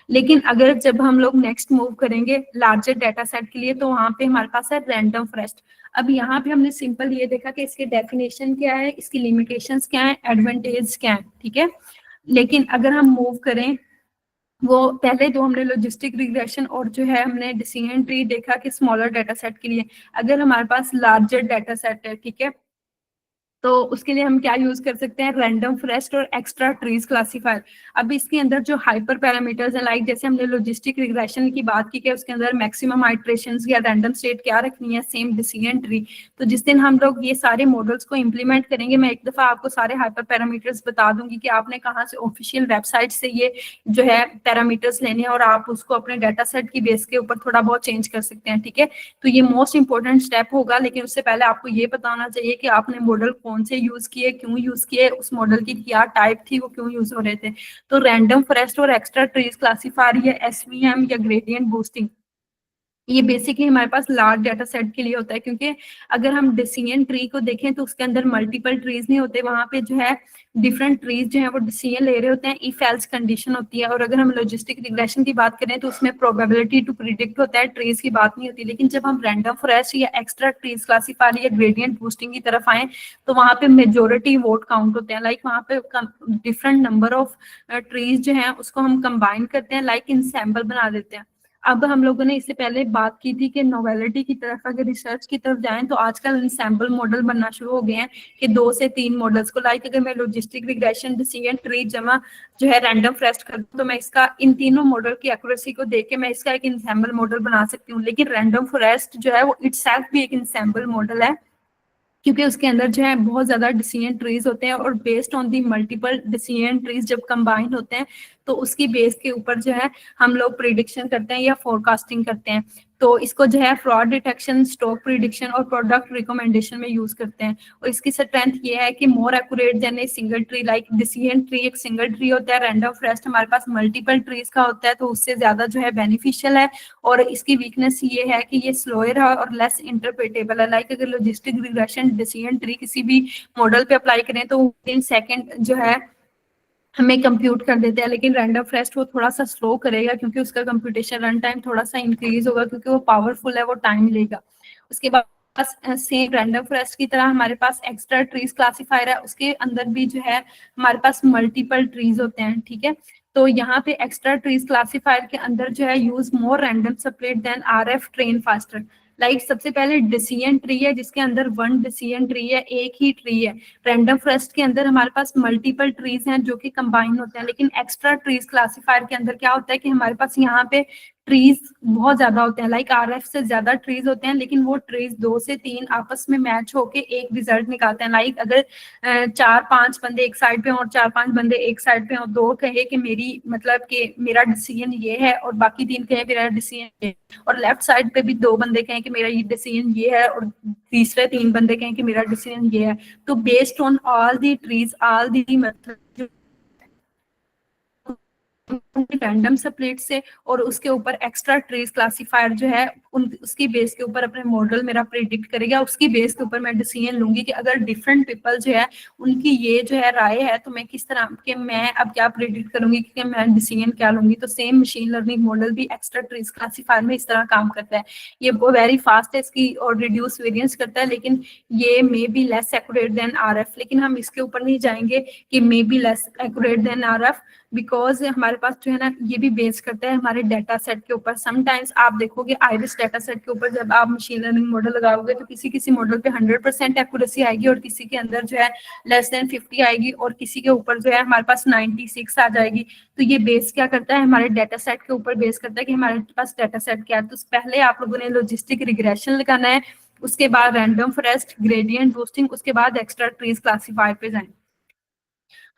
[SPEAKER 1] लेकिन अगर जब हम लोग नेक्स्ट मूव करेंगे लार्जर डाटा सेट के लिए, तो वहां पे हमारे पास है रैंडम फॉरेस्ट। अब यहाँ पे हमने सिंपल ये देखा कि इसके डेफिनेशन क्या है, इसकी लिमिटेशंस क्या है, एडवांटेज क्या है, ठीक है। लेकिन अगर हम मूव करें, वो पहले दो हमने लॉजिस्टिक रिग्रेशन और जो है हमने डिसीजन ट्री देखा कि स्मॉलर डाटा सेट के लिए। अगर हमारे पास लार्जर डाटा सेट है, ठीक है, तो उसके लिए हम क्या यूज कर सकते हैं, रैंडम फॉरेस्ट और एक्स्ट्रा ट्रीज क्लासीफायर। अब इसके अंदर जो हाइपर पैरामीटर्स है, लाइक जैसे हमने लॉजिस्टिक रिग्रेशन की बात की कि उसके अंदर मैक्सिमम आइट्रेशंस या रैंडम स्टेट क्या रखनी है, सेम डिसीजन ट्री। तो जिस दिन हम लोग ये सारे मॉडल्स को इम्प्लीमेंट करेंगे, मैं एक दफा आपको सारे हाइपर पैरामीटर्स बता दूंगी कि आपने कहाँ से ऑफिशियल वेबसाइट से ये जो है पैरामीटर्स लेने हैं, और आप उसको अपने डाटा सेट की बेस के ऊपर थोड़ा बहुत चेंज कर सकते हैं, ठीक है। तो ये मोस्ट इंपॉर्टेंट स्टेप होगा, लेकिन उससे पहले आपको ये पता होना चाहिए कि आपने मॉडल कौन से यूज किए, क्यों यूज किए, उस मॉडल की क्या टाइप थी, वो क्यों यूज हो रहे थे। तो रैंडम फॉरेस्ट और एक्स्ट्रा ट्रीज क्लासीफायर या एसवीएम या ग्रेडियंट बूस्टिंग, ये बेसिकली हमारे पास लार्ज डाटा सेट के लिए होता है, क्योंकि अगर हम डिसीजन ट्री को देखें तो उसके अंदर मल्टीपल ट्रीज नहीं होते, वहां पे जो है डिफरेंट ट्रीज जो है वो डिसीजन ले रहे होते हैं, इफ एल्स कंडीशन होती है। और अगर हम लॉजिस्टिक रिग्रेशन की बात करें तो उसमें प्रोबेबिलिटी टू प्रिडिक्ट होता है, ट्रीज की बात नहीं होती। लेकिन जब हम रैंडम फॉरेस्ट या एक्स्ट्रा ट्रीज क्लासीफायर या ग्रेडियंट बूस्टिंग की तरफ आए, तो वहां पे मेजोरिटी वोट काउंट होते हैं, लाइक वहां पे डिफरेंट नंबर ऑफ ट्रीज जो है उसको हम कंबाइन करते हैं, लाइक इंसेम्बल बना देते हैं। अब हम लोगों ने इससे पहले बात की थी कि नोवेलिटी की तरफ अगर रिसर्च की तरफ जाएं तो आजकल इंसैम्बल मॉडल बनना शुरू हो गए हैं कि 2 से 3 मॉडल्स को, लाइक अगर मैं लॉजिस्टिक रिग्रेशन, डिसीजन ट्री जमा जो है रैंडम फॉरेस्ट कर दूं, तो मैं इसका इन तीनों मॉडल की एक्यूरेसी को देख के मैं इसका एक इंसैम्बल मॉडल बना सकती हूँ। लेकिन रैंडम फॉरेस्ट जो है वो इटसेल्फ भी एक इंसैम्बल मॉडल है, क्योंकि उसके अंदर जो है बहुत ज्यादा डिसीजन ट्रीज होते हैं, और based on the multiple decision trees जब कंबाइन होते हैं तो उसकी बेस के ऊपर जो है हम लोग प्रिडिक्शन करते हैं या फोरकास्टिंग करते हैं। तो इसको जो है फ्रॉड डिटेक्शन, स्टॉक प्रिडिक्शन और प्रोडक्ट रिकमेंडेशन में यूज करते हैं। और इसकी स्ट्रेंथ ये है कि more accurate then a single tree, like decision tree एक सिंगल ट्री होता है, रैंडम फॉरेस्ट हमारे पास मल्टीपल ट्रीज का होता है, तो उससे ज्यादा जो है बेनिफिशियल है। और इसकी वीकनेस ये है कि ये स्लोअर है और लेस इंटरप्रेटेबल है, लाइक अगर लॉजिस्टिक रिग्रेशन डिसीजन ट्री किसी भी मॉडल पे अप्लाई करें तो विद सेकंड जो है हमें कंप्यूट कर देते हैं, लेकिन रैंडम फॉरेस्ट वो थोड़ा सा स्लो करेगा, क्योंकि उसका कंप्यूटेशन रन टाइम थोड़ा सा इंक्रीज होगा, क्योंकि वो पावरफुल है, वो टाइम लेगा। उसके बाद सेम रैंडम फॉरेस्ट की तरह हमारे पास एक्स्ट्रा ट्रीज क्लासीफायर है, उसके अंदर भी जो है हमारे पास मल्टीपल ट्रीज होते हैं, ठीक है। तो यहाँ पे एक्स्ट्रा ट्रीज क्लासीफायर के अंदर जो है use more random split then RF train faster. Like सबसे पहले डिसीजन ट्री है जिसके अंदर वन डिसीजन ट्री है, एक ही ट्री है। रैंडम फॉरेस्ट के अंदर हमारे पास मल्टीपल ट्रीज हैं जो कि कंबाइन होते हैं, लेकिन एक्स्ट्रा ट्रीज क्लासीफायर के अंदर क्या होता है कि हमारे पास यहाँ पे ट्रीज बहुत ज्यादा होते हैं, लाइक आरएफ से ज्यादा ट्रीज होते हैं, लेकिन वो ट्रीज 2 से 3 आपस में मैच होके एक रिजल्ट निकालते हैं। लाइक अगर 4-5 बंदे एक साइड पे और 4-5 बंदे एक साइड पे और दो कहे कि मेरी मतलब कि मेरा डिसीजन ये है और बाकी 3 कहे मेरा डिसीजन ये, और लेफ्ट साइड पे भी 2 बंदे कहें कि मेरा ये डिसीजन ये है और तीसरे 3 बंदे कहें कि मेरा डिसीजन ये है, तो based on all the trees, all the मतलब रैंडम स्प्लिट से और उसके ऊपर एक्स्ट्रा ट्रेस क्लासिफायर जो है उसकी बेस के ऊपर अपने मॉडल मेरा प्रिडिक्ट करेगा। उसकी बेस के ऊपर मैं डिसीजन लूंगी कि अगर डिफरेंट पीपल जो है उनकी ये जो है राय है तो मैं किस तरह के मैं अब क्या प्रिडिक्ट करूंगी कि मैं डिसीजन क्या लूंगी। तो सेम मशीन लर्निंग मॉडल भी एक्स्ट्रा ट्रेस क्लासिफायर में इस तरह काम करता है। ये वेरी फास्ट है इसकी और रिड्यूस वेरिएंस करता है, लेकिन ये may be less accurate then RF. लेकिन हम इसके ऊपर नहीं जाएंगे कि may be less accurate then RF, because हमारे पास जो है ना ये भी बेस करता है हमारे डाटा सेट के ऊपर। समटाइम्स आप देखोगे आइरिस डाटा सेट के ऊपर जब आप मशीन लर्निंग मॉडल लगाओगे तो किसी किसी मॉडल पे 100% एक्यूरेसी आएगी और किसी के अंदर जो है लेस देन 50 आएगी और किसी के ऊपर जो है हमारे पास 96 आ जाएगी। तो ये बेस क्या करता है हमारे डाटा सेट के ऊपर बेस करता है कि हमारे पास डाटा सेट क्या है। तो पहले आप लोगों ने लॉजिस्टिक रिग्रेशन लगाना है, उसके बाद रैंडम फॉरेस्ट, ग्रेडियंट बूस्टिंग, उसके बाद एक्स्ट्रा ट्रीज क्लासिफायर पे जाएं।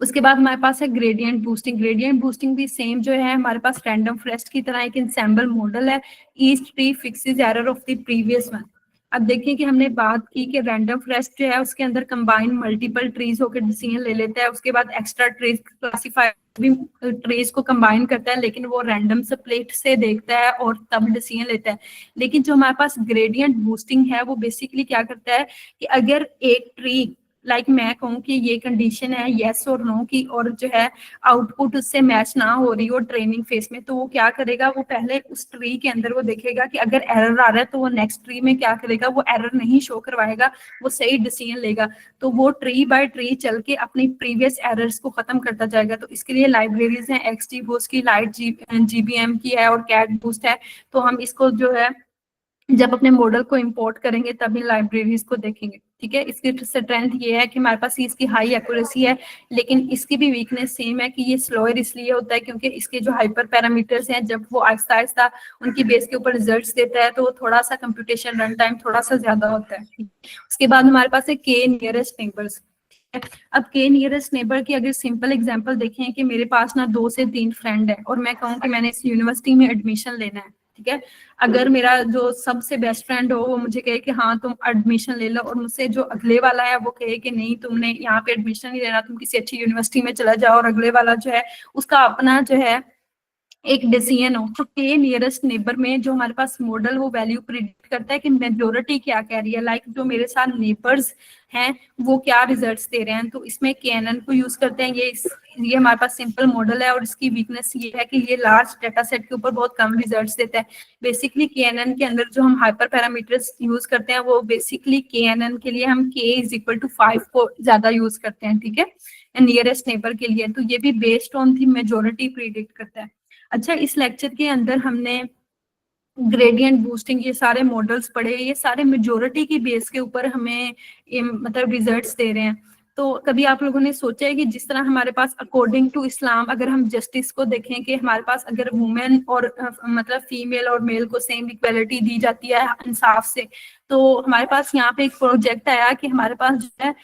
[SPEAKER 1] उसके बाद हमारे पास है ग्रेडियंट बूस्टिंग। ग्रेडियंट बूस्टिंग भी सेम जो है हमारे पास रैंडम फॉरेस्ट की तरह एक इंसेम्बल मॉडल है। Each tree fixes error of the previous one. अब देखिए कि हमने बात की कि रैंडम फॉरेस्ट जो है उसके अंदर कंबाइन मल्टीपल ट्रीज होकर डिसीजन ले लेता है। उसके बाद एक्स्ट्रा ट्रीज क्लासिफायर भी ट्रीज को कंबाइन करता है, लेकिन वो रैंडम स्प्लिट से देखता है और तब डिसीजन लेता है। लेकिन जो हमारे पास ग्रेडियंट बूस्टिंग है वो बेसिकली क्या करता है कि अगर एक ट्री मैं कहूँ कि ये कंडीशन है येस और नो की और जो है आउटपुट उससे मैच ना हो रही हो ट्रेनिंग फेस में, तो वो क्या करेगा, वो पहले उस ट्री के अंदर वो देखेगा कि अगर एरर आ रहा है तो वो नेक्स्ट ट्री में क्या करेगा, वो एरर नहीं शो करवाएगा, वो सही डिसीजन लेगा। तो वो ट्री बाय ट्री चल के अपनी प्रीवियस एरर्स को खत्म करता जाएगा। तो इसके लिए लाइब्रेरीज हैं, XGBoost की, लाइट GBM की है और कैट बूस्ट है। तो हम इसको जो है जब अपने मॉडल को इंपोर्ट करेंगे तभी लाइब्रेरीज को देखेंगे। ठीक है, इसकी स्ट्रेंथ ये है कि हमारे पास इसकी हाई एक्यूरेसी है, लेकिन इसकी भी वीकनेस सेम है कि ये स्लोअर इसलिए होता है क्योंकि इसके जो हाइपर पैरामीटर्स हैं जब वो आहिस्ता आहिस्ता उनकी बेस के ऊपर रिजल्ट्स देता है तो वो थोड़ा सा कंप्यूटेशन रन टाइम थोड़ा सा ज्यादा होता है। उसके बाद हमारे पास है के नियरेस्ट नेबर्स। अब के नियरेस्ट नेबर की अगर सिंपल एग्जांपल देखें कि मेरे पास ना 2 से 3 फ्रेंड है और मैं कहूँ कि मैंने इस यूनिवर्सिटी में एडमिशन लेना है। ठीक है, अगर मेरा जो सबसे बेस्ट फ्रेंड हो वो मुझे कहे कि हाँ तुम एडमिशन ले लो, और मुझसे जो अगले वाला है वो कहे कि नहीं तुमने यहाँ पे एडमिशन नहीं लेना, तुम किसी अच्छी यूनिवर्सिटी में चला जाओ, और अगले वाला जो है उसका अपना जो है एक डिसीजन हो, तो के नियरेस्ट नेबर में जो हमारे पास मॉडल वो वैल्यू प्रिडिक्ट करता है कि मेजोरिटी क्या कह रही है, लाइक जो मेरे साथ नेबर्स हैं वो क्या रिजल्ट्स दे रहे हैं। तो इसमें KNN को यूज करते हैं। ये हमारे पास सिंपल मॉडल है और इसकी वीकनेस ये है कि ये लार्ज डाटा सेट के ऊपर बहुत कम रिजल्ट्स देता है। बेसिकली KNN के अंदर जो हम हाइपर पैरामीटर्स यूज करते हैं वो बेसिकली KNN के लिए हम k=5 को ज्यादा यूज करते हैं। ठीक है, नियरेस्ट नेबर के लिए। तो ये भी based on the majority predict करता है। अच्छा, इस लेक्चर के अंदर हमने ग्रेडियंट बूस्टिंग ये सारे मॉडल्स पढ़े, ये सारे मेजोरिटी की बेस के ऊपर हमें मतलब रिजल्ट्स दे रहे हैं। तो कभी आप लोगों ने सोचा है कि जिस तरह हमारे पास अकॉर्डिंग टू इस्लाम अगर हम जस्टिस को देखें कि हमारे पास अगर वुमेन और मतलब फीमेल और मेल को सेम इक्वलिटी दी जाती है इंसाफ से, तो हमारे पास यहाँ पे एक प्रोजेक्ट आया कि हमारे पास जो है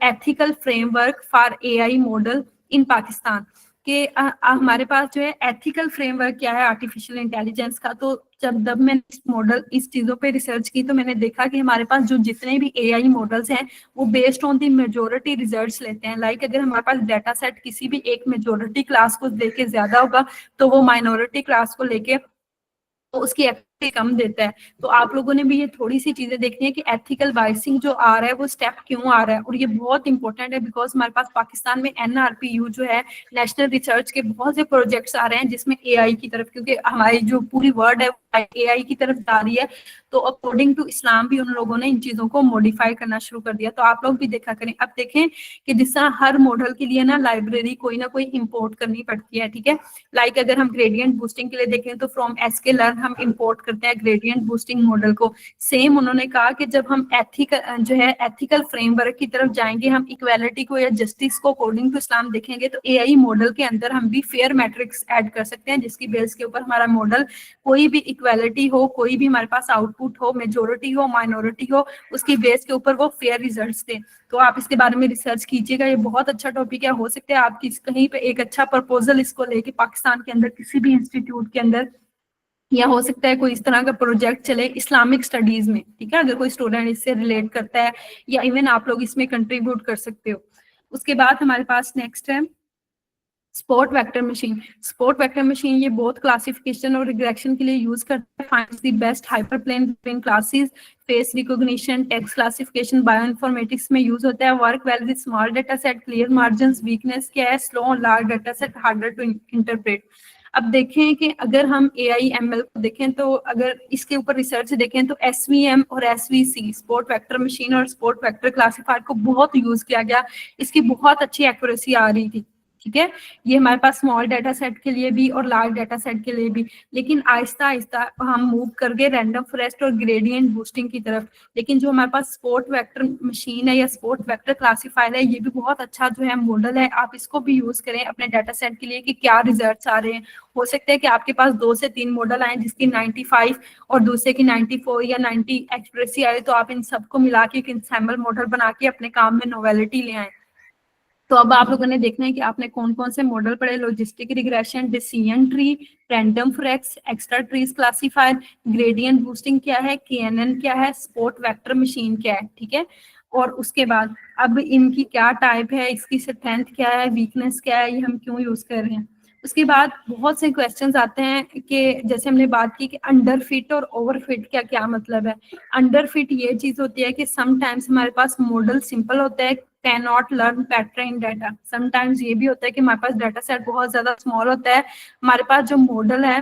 [SPEAKER 1] ethical framework for AI model in Pakistan कि हमारे पास जो है एथिकल फ्रेमवर्क क्या है आर्टिफिशियल इंटेलिजेंस का। तो जब मैंने इस मॉडल इस चीजों पे रिसर्च की तो मैंने देखा कि हमारे पास जो जितने भी AI मॉडल्स हैं वो based on the majority results लेते हैं। लाइक अगर हमारे पास डाटा सेट किसी भी एक मेजोरिटी क्लास को लेके ज्यादा होगा तो वो माइनॉरिटी क्लास को लेके तो उसकी एक्टिविटी कम देता है। तो आप लोगों ने भी ये थोड़ी सी चीजें देखनी है कि एथिकल बाइसिंग जो आ रहा है वो स्टेप क्यों आ रहा है, और ये बहुत इंपॉर्टेंट है बिकॉज हमारे पास पाकिस्तान में NRPU जो है नेशनल रिसर्च के बहुत से प्रोजेक्ट्स आ रहे हैं जिसमें AI की तरफ, क्योंकि हमारी जो पूरी वर्ल्ड है AI की तरफ जा रही है, तो अकॉर्डिंग टू इस्लाम भी उन लोगों ने इन चीजों को मॉडिफाई करना शुरू कर दिया। तो आप लोग भी देखा करें। अब देखें कि जिस तरह हर मॉडल के लिए ना लाइब्रेरी कोई ना कोई इंपोर्ट करनी पड़ती है। ठीक है, लाइक अगर हम ग्रेडियंट बूस्टिंग के लिए देखें तो फ्रॉम sklearn हम इंपोर्ट करते हैं ग्रेडियंट बूस्टिंग मॉडल को। सेम उन्होंने कहा कि जब हम एथिकल फ्रेमवर्क की तरफ जाएंगे, हम इक्वालिटी को या जस्टिस को अकॉर्डिंग टू इस्लाम देखेंगे, तो AI मॉडल के अंदर हम भी फेयर मैट्रिक्स ऐड कर सकते हैं जिसकी बेस के ऊपर हमारा मॉडल कोई भी इक्वालिटी हो, कोई भी हमारे पास आउटपुट हो, मेजोरिटी हो, माइनॉरिटी हो, उसकी बेस के ऊपर वो फेयर रिजल्ट्स दे। तो आप इसके बारे में रिसर्च कीजिएगा, ये बहुत अच्छा टॉपिक है। हो सकता है आपकी कहीं पे एक अच्छा प्रपोजल इसको लेके पाकिस्तान के अंदर किसी भी इंस्टीट्यूट के अंदर, या हो सकता है कोई इस तरह का प्रोजेक्ट चले इस्लामिक स्टडीज में। ठीक है, अगर कोई स्टूडेंट इससे रिलेट करता है या इवन आप लोग इसमें कंट्रीब्यूट कर सकते हो। उसके बाद हमारे पास नेक्स्ट है स्पोर्ट वेक्टर मशीन ये बहुत क्लासिफिकेशन और रिग्रेशन के लिए यूज करते हैं, finds the best hyperplane between classes, face recognition, text classification, bioinformatics में यूज होता है, work well with small data set, clear margin, weakness क्या है, slow large data set, harder to interpret. अब देखें कि अगर हम AI/ML को देखें तो अगर इसके ऊपर रिसर्च देखें तो SVM और SVC स्पोर्ट वेक्टर मशीन और स्पोर्ट वेक्टर क्लासिफायर को बहुत यूज किया गया, इसकी बहुत अच्छी एक्यूरेसी आ रही थी, ठीक है। ये हमारे पास स्मॉल डाटा सेट के लिए भी और लार्ज डाटा सेट के लिए भी, लेकिन आहिस्ता आहिस्ता हम मूव कर गए रैंडम फॉरेस्ट और ग्रेडियंट बूस्टिंग की तरफ। लेकिन जो हमारे पास स्पोर्ट वेक्टर मशीन है या स्पोर्ट वेक्टर क्लासिफायर है, ये भी बहुत अच्छा जो है मॉडल है, आप इसको भी यूज करें अपने डाटा सेट के लिए कि क्या रिजल्ट्स आ रहे हैं। हो सकता है कि आपके पास 2 से 3 मॉडल आए जिसकी 95 और दूसरे की 94 या 90 एक्यूरेसी आए, तो आप इन सबको मिला के एक इंसैम्बल मॉडल बना के अपने काम में नोवेलिटी ले आए। तो अब आप लोगों ने देखना है कि आपने कौन कौन से मॉडल पढ़े, logistic regression, decision tree, random forest, extra trees classifier, gradient boosting क्या है, KNN क्या है, स्पोर्ट वेक्टर मशीन क्या है, ठीक है। और उसके बाद अब इनकी क्या टाइप है, इसकी स्ट्रेंथ क्या है, वीकनेस क्या है, ये हम क्यों यूज कर रहे हैं। उसके बाद बहुत से क्वेश्चंस आते हैं कि जैसे हमने बात की कि अंडर फिट और ओवर फिट का क्या मतलब है। अंडर फिट ये चीज होती है कि समटाइम्स हमारे पास मॉडल सिंपल होता है, can not learn pattern in data. Sometimes ये भी होता है कि हमारे पास डाटा सेट बहुत ज्यादा स्मॉल होता है, हमारे पास जो मॉडल है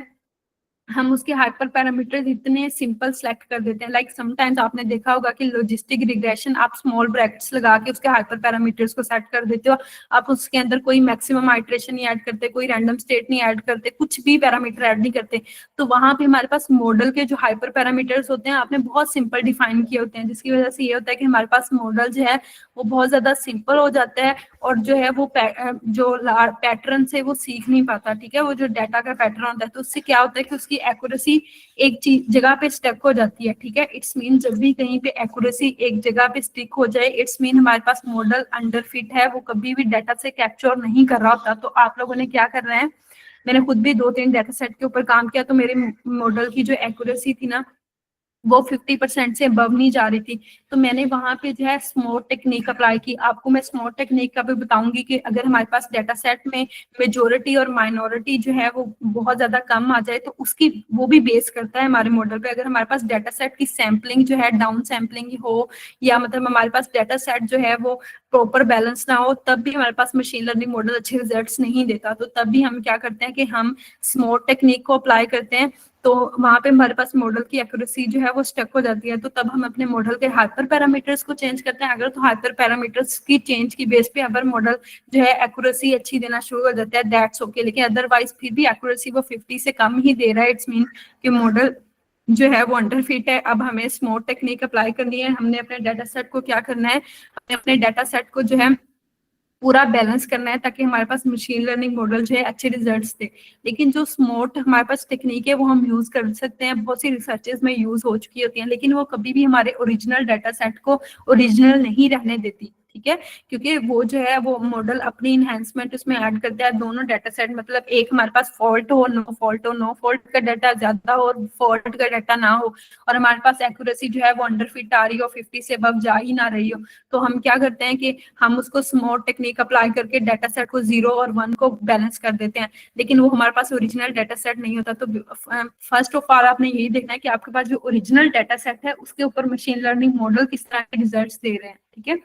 [SPEAKER 1] हम उसके हाइपर पैरामीटर्स इतने सिंपल सेलेक्ट कर देते हैं। लाइक समटाइम्स आपने देखा होगा कि लॉजिस्टिक रिग्रेशन आप स्मॉल ब्रैकेट्स लगा के उसके हाइपर पैरामीटर्स को सेट कर देते हो, आप उसके अंदर कोई मैक्सिमम आइट्रेशन नहीं ऐड करते, कोई रैंडम स्टेट नहीं ऐड करते, कुछ भी पैरामीटर ऐड नहीं करते। तो वहां पे हमारे पास मॉडल के जो हाइपर पैरामीटर्स होते हैं आपने बहुत सिंपल डिफाइन किए होते हैं, जिसकी वजह से ये होता है कि हमारे पास मॉडल जो है वो बहुत ज्यादा सिंपल हो जाता है और जो है वो जो पैटर्न से वो सीख नहीं पाता, ठीक है। वो जो डाटा का पैटर्न होता है तो उससे क्या होता है कि उसकी एक्यूरेसी एक चीज जगह पे स्टक हो जाती है, ठीक है। इट्स मीन जब भी कहीं पे एक्यूरेसी एक जगह पे स्टिक हो जाए, इट्स मीन हमारे पास मॉडल अंडर फिट है, वो कभी भी डाटा से कैप्चर नहीं कर रहा होता। तो आप लोगों ने क्या करना है, मैंने खुद भी 2-3 डाटा सेट के ऊपर काम किया, तो मेरे मॉडल की जो एक्यूरेसी थी ना वो 50% से अबव नहीं जा रही थी, तो मैंने वहां पे जो है स्मॉट टेक्निक अप्लाई की। आपको मैं स्मॉट टेक्निक का भी बताऊंगी कि अगर हमारे पास डाटा सेट में मेजोरिटी और माइनॉरिटी जो है वो बहुत ज्यादा कम आ जाए तो उसकी वो भी बेस करता है हमारे मॉडल पे। अगर हमारे पास डाटा सेट की सैम्पलिंग जो है डाउन सैम्पलिंग हो या मतलब हमारे पास डाटा सेट जो है वो प्रॉपर बैलेंस ना हो, तब भी हमारे पास मशीन लर्निंग मॉडल अच्छे रिजल्ट्स नहीं देता। तो तब भी हम क्या करते हैं कि हम स्मॉट टेक्निक को अप्लाई करते हैं, तो वहां पे हमारे पास मॉडल की एक्यूरेसी जो है वो स्टक हो जाती है। तो तब हम अपने मॉडल के हाइपर पैरामीटर्स को चेंज करते हैं। अगर तो हाइपर पैरामीटर्स की चेंज की बेस पे अगर मॉडल जो है एक्यूरेसी अच्छी देना शुरू कर देता है, दैट्स ओके। लेकिन अदरवाइज फिर भी एक्यूरेसी वो 50 से कम ही दे रहा है, इट्स मीन कि मॉडल जो है वो अंडर फिट है। अब हमें स्मॉट टेक्निक अप्लाई करनी है। हमने अपने डाटा सेट को क्या करना है, हमें अपने डाटा सेट को जो है पूरा बैलेंस करना है ताकि हमारे पास मशीन लर्निंग मॉडल जो है अच्छे रिजल्ट्स दे। लेकिन जो स्मॉट हमारे पास टेक्निक है वो हम यूज कर सकते हैं, बहुत सी रिसर्चेस में यूज हो चुकी होती हैं, लेकिन वो कभी भी हमारे ओरिजिनल डाटा सेट को ओरिजिनल नहीं रहने देती, ठीक है। क्योंकि वो जो है वो मॉडल अपनी इनहेंसमेंट उसमें ऐड करता है। दोनों डाटा सेट मतलब एक हमारे पास फॉल्ट हो, नो फॉल्ट हो, नो फॉल्ट का डाटा ज्यादा हो और फॉल्ट का डाटा ना हो, और हमारे पास एक्यूरेसी जो है वो अंडर फिट आ रही हो, 50 से अबव जा ही ना रही हो, तो हम क्या करते हैं कि हम उसको स्मॉट टेक्निक अप्लाई करके डाटा सेट को 0 और 1 को बैलेंस कर देते हैं। लेकिन वो हमारे पास ओरिजिनल डाटा सेट नहीं होता। तो फर्स्ट ऑफ ऑल आपने यही देखना है कि आपके पास जो ओरिजिनल डाटा सेट है उसके ऊपर मशीन लर्निंग मॉडल किस तरह के रिजल्ट्स दे रहे हैं, ठीक है।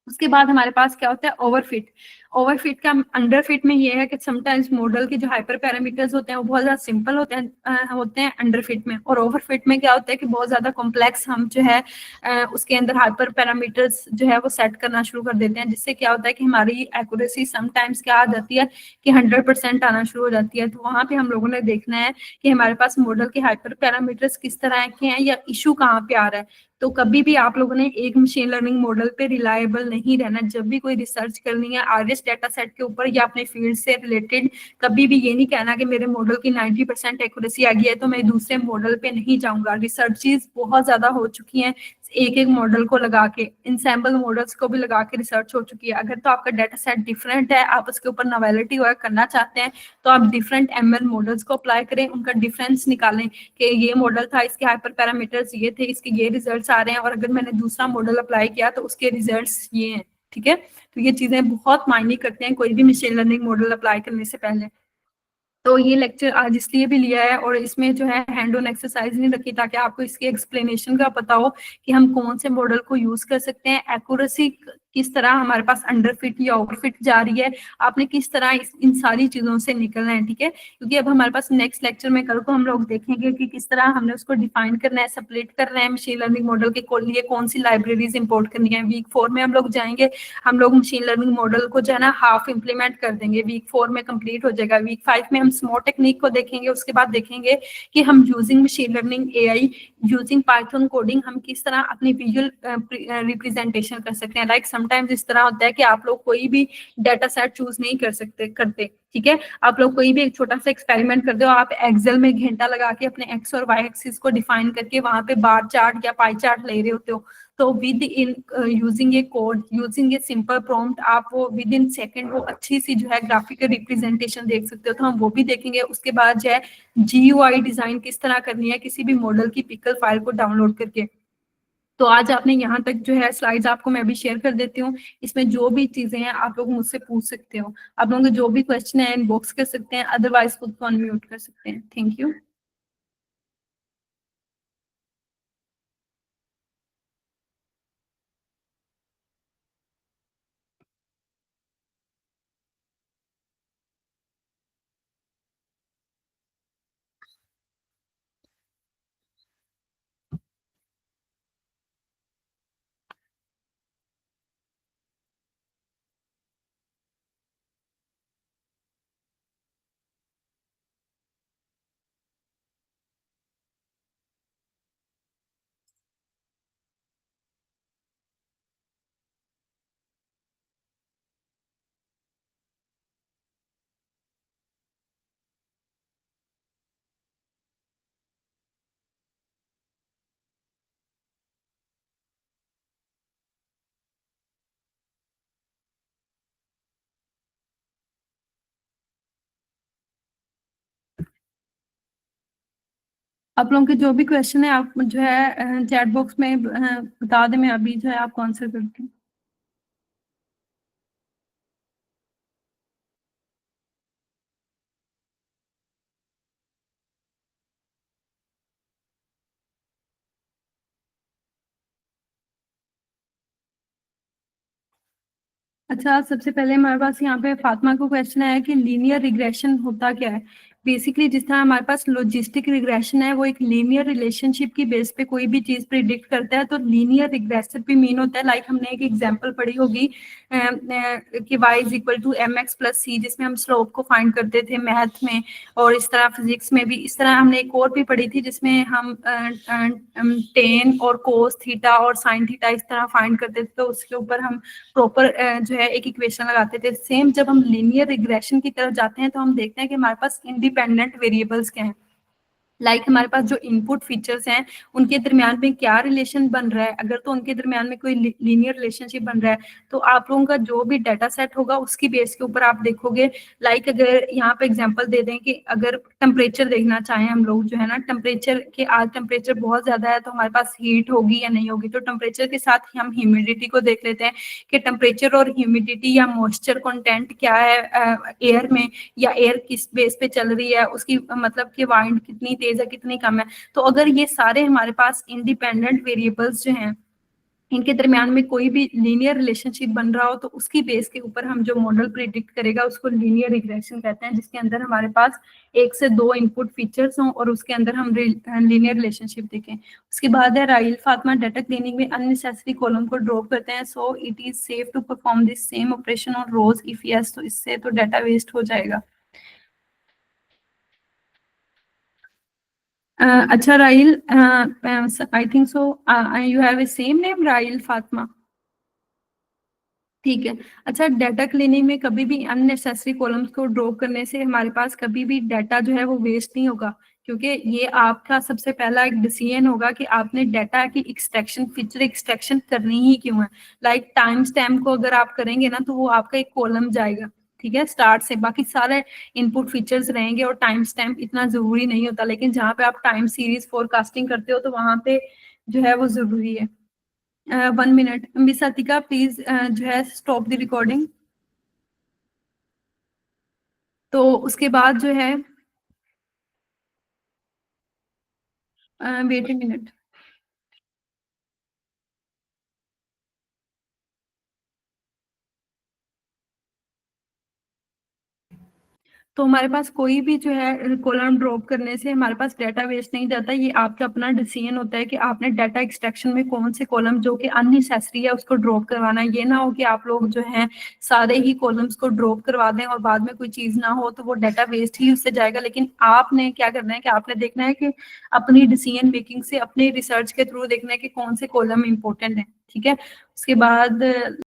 [SPEAKER 1] उसके बाद हमारे पास क्या होता है, ओवरफिट। ओवरफिट का अंडरफिट में ये है कि समटाइम्स मॉडल के जो हाइपर पैरामीटर्स होते हैं वो बहुत ज्यादा सिंपल होते हैं अंडरफिट में, और ओवरफिट में क्या होता है कि बहुत ज्यादा कॉम्प्लेक्स हम जो है उसके अंदर हाइपर पैरामीटर्स जो है वो सेट करना शुरू कर देते हैं, जिससे क्या होता है कि हमारी एक्यूरेसी समटाइम्स क्या आ जाती है कि 100% आना शुरू हो जाती है। तो वहां पे हम लोगों ने देखना है कि हमारे पास मॉडल के हाइपर पैरामीटर्स किस तरह के हैं या इशू कहाँ पे आ रहा है। तो कभी भी आप लोगों ने एक मशीन लर्निंग मॉडल पे रिलायबल नहीं रहना। जब भी कोई रिसर्च करनी है आरएस डाटा सेट के ऊपर या अपने फील्ड से रिलेटेड, कभी भी ये नहीं कहना कि मेरे मॉडल की 90% एक्यूरेसी आ गई है तो मैं दूसरे मॉडल पे नहीं जाऊंगा। रिसर्चेस बहुत ज्यादा हो चुकी हैं, एक एक मॉडल को लगा के, इंसैम्बल मॉडल्स को भी लगा के रिसर्च हो चुकी है। अगर तो आपका डाटा सेट डिफरेंट है, आप उसके ऊपर नॉवेलिटी वर्क करना चाहते हैं, तो आप डिफरेंट एमएल मॉडल्स को अप्लाई करें, उनका डिफरेंस निकालें कि ये मॉडल था, इसके हाइपर पैरामीटर्स ये थे, इसके ये रिजल्ट्स आ रहे हैं, और अगर मैंने दूसरा मॉडल अप्लाई किया तो उसके रिजल्ट्स ये हैं, ठीक है। तो ये चीजें बहुत मायने करते हैं कोई भी मशीन लर्निंग मॉडल अप्लाई करने से पहले। तो ये लेक्चर आज इसलिए भी लिया है और इसमें जो है हैंड ऑन एक्सरसाइज नहीं रखी ताकि आपको इसके एक्सप्लेनेशन का पता हो कि हम कौन से मॉडल को यूज कर सकते हैं, एक्यूरेसी किस तरह हमारे पास अंडर फिट या ओवर फिट जा रही है, आपने किस तरह इन सारी चीजों से निकलना है। ठीक है, क्योंकि अब हमारे पास नेक्स्ट लेक्चर में कल को हम लोग देखेंगे कि किस तरह हमने उसको डिफाइन करना है, सेपरेट करना है मशीन लर्निंग मॉडल के लिए कौन सी लाइब्रेरीज इंपोर्ट करनी है। वीक 4 में हम लोग जाएंगे, हम लोग मशीन लर्निंग मॉडल को जो है ना हाफ इम्प्लीमेंट कर देंगे, वीक 4 में कंप्लीट हो जाएगा। वीक 5 में हम स्मॉल टेक्निक को देखेंगे, उसके बाद देखेंगे कि हम using machine learning AI using Python coding हम किस तरह अपनी विजुअल रिप्रेजेंटेशन कर सकते हैं। लाइक समटाइम्स इस तरह होता है कि आप लोग कोई भी डाटा सेट चूज नहीं करते, ठीक है, आप लोग कोई भी एक छोटा सा एक्सपेरिमेंट करते हो, आप एक्सेल में घंटा लगा के अपने एक्स और वाई एक्सिस को डिफाइन करके वहां पे बार चार्ट या पाई चार्ट ले रहे होते हो, तो with in using A code, using a simple prompt, आप वो विद इन सेकंड वो अच्छी सी जो है ग्राफिकल रिप्रेजेंटेशन देख सकते हो। तो हम वो भी देखेंगे। उसके बाद जो है जीयूआई डिजाइन किस तरह करनी है किसी भी मॉडल की पिकल फाइल को डाउनलोड करके। तो आज आपने यहाँ तक जो है स्लाइड्स आपको मैं भी शेयर कर देती हूँ, इसमें जो भी चीजें हैं आप लोग मुझसे पूछ सकते हो, आप लोगों के जो भी क्वेश्चन है इनबॉक्स कर सकते हैं, अदरवाइज खुद को अनम्यूट कर सकते हैं। Thank you. आप लोगों के जो भी क्वेश्चन है आप जो है चैट बॉक्स में बता दें, मैं अभी जो है आपको आंसर करती हूँ। अच्छा, सबसे पहले हमारे पास यहाँ पे फातिमा को क्वेश्चन आया कि लीनियर रिग्रेशन होता क्या है। बेसिकली जिस तरह हमारे पास लॉजिस्टिक रिग्रेशन है वो एक लीनियर रिलेशनशिप की बेस पे कोई भी चीज प्रिडिक्ट करता है, तो लीनियर रिग्रेशन भी मीन होता है। लाइक हमने एक एग्जांपल पढ़ी होगी कि y is equal to M X plus C, जिसमें हम स्लोप को फाइंड करते थे मैथ में, और इस तरह फिजिक्स में भी। इस तरह हमने एक और भी पढ़ी थी जिसमें हम टेन और कोस थीटा और साइन थीटा इस तरह फाइंड करते थे, तो उसके ऊपर हम प्रॉपर जो है एक इक्वेशन लगाते थे। सेम जब हम लीनियर रिग्रेशन की तरफ जाते हैं तो हम देखते हैं कि हमारे पास इंडिपेंडेंट वेरिएबल्स क्या हैं। लाइक हमारे पास जो इनपुट फीचर्स हैं उनके दरमियान में क्या रिलेशन बन रहा है, अगर तो उनके दरमियान में कोई लीनियर रिलेशनशिप बन रहा है तो आप लोगों का जो भी डाटा सेट होगा उसकी बेस के ऊपर आप देखोगे। लाइक अगर यहाँ पे एग्जांपल दे दें कि अगर टेम्परेचर देखना चाहें हम लोग जो है ना, टेम्परेचर के आज टेम्परेचर बहुत ज्यादा है तो हमारे पास हीट होगी या नहीं होगी, तो टेम्परेचर के साथ ही हम ह्यूमिडिटी को देख लेते हैं कि टेम्परेचर और ह्यूमिडिटी या मॉइस्चर कंटेंट क्या है एयर में, या एयर किस बेस पे चल रही है, उसकी मतलब कि वाइंड कितनी तेज है कितनी कम है। तो अगर ये सारे हमारे पास इंडिपेंडेंट वेरिएबल्स जो हैं इनके दरमियान में कोई भी लीनियर रिलेशनशिप बन रहा हो तो उसकी बेस के ऊपर हम जो मॉडल प्रिडिक्ट करेगा उसको लीनियर रिग्रेशन कहते हैं, जिसके अंदर हमारे पास एक से दो इनपुट फीचर्स हों और उसके अंदर हम लीनियर रिलेशनशिप देखें। उसके बाद है राइल फातिमा डाटा क्लीनिंग में अननेसेसरी कॉलम को ड्रॉप करते हैं, so it is safe to perform this same operation on rows if yes, तो इससे तो डाटा वेस्ट हो जाएगा। अच्छा Rahil, I think so you have a same name Rahil Fatima. ठीक है। अच्छा, डाटा क्लीनिंग में कभी भी अननेसेसरी कॉलम्स को ड्रॉप करने से हमारे पास कभी भी डाटा जो है वो वेस्ट नहीं होगा, क्योंकि ये आपका सबसे पहला एक डिसीजन होगा कि आपने डाटा की एक्सट्रैक्शन फीचर एक्सट्रैक्शन करनी ही क्यों है। लाइक टाइम स्टैम्प को अगर आप करेंगे ना तो वो आपका एक कॉलम जाएगा, ठीक है, स्टार्ट से बाकी सारे इनपुट फीचर्स रहेंगे और टाइम स्टैम्प इतना जरूरी नहीं होता, लेकिन जहाँ पे आप टाइम सीरीज फोरकास्टिंग करते हो तो वहां पे जो है वो जरूरी है। 1 मिनट मिस अतिका प्लीज जो है स्टॉप द रिकॉर्डिंग। तो उसके बाद जो है वेट ए मिनट। तो हमारे पास कोई भी जो है कॉलम ड्रॉप करने से हमारे पास डाटा वेस्ट नहीं जाता। ये आपका अपना डिसीजन होता है कि आपने डाटा एक्सट्रैक्शन में कौन से कॉलम जो कि अननेसेसरी है उसको ड्रॉप करवाना है। ये ना हो कि आप लोग जो है सारे ही कॉलम्स को ड्रॉप करवा दें और बाद में कोई चीज ना हो तो वो डाटा वेस्ट ही उससे जाएगा। लेकिन आपने क्या करना है कि आपने देखना है कि अपनी डिसीजन मेकिंग से अपने रिसर्च के थ्रू देखना है कि कौन से कॉलम इंपॉर्टेंट है। ठीक है, उसके बाद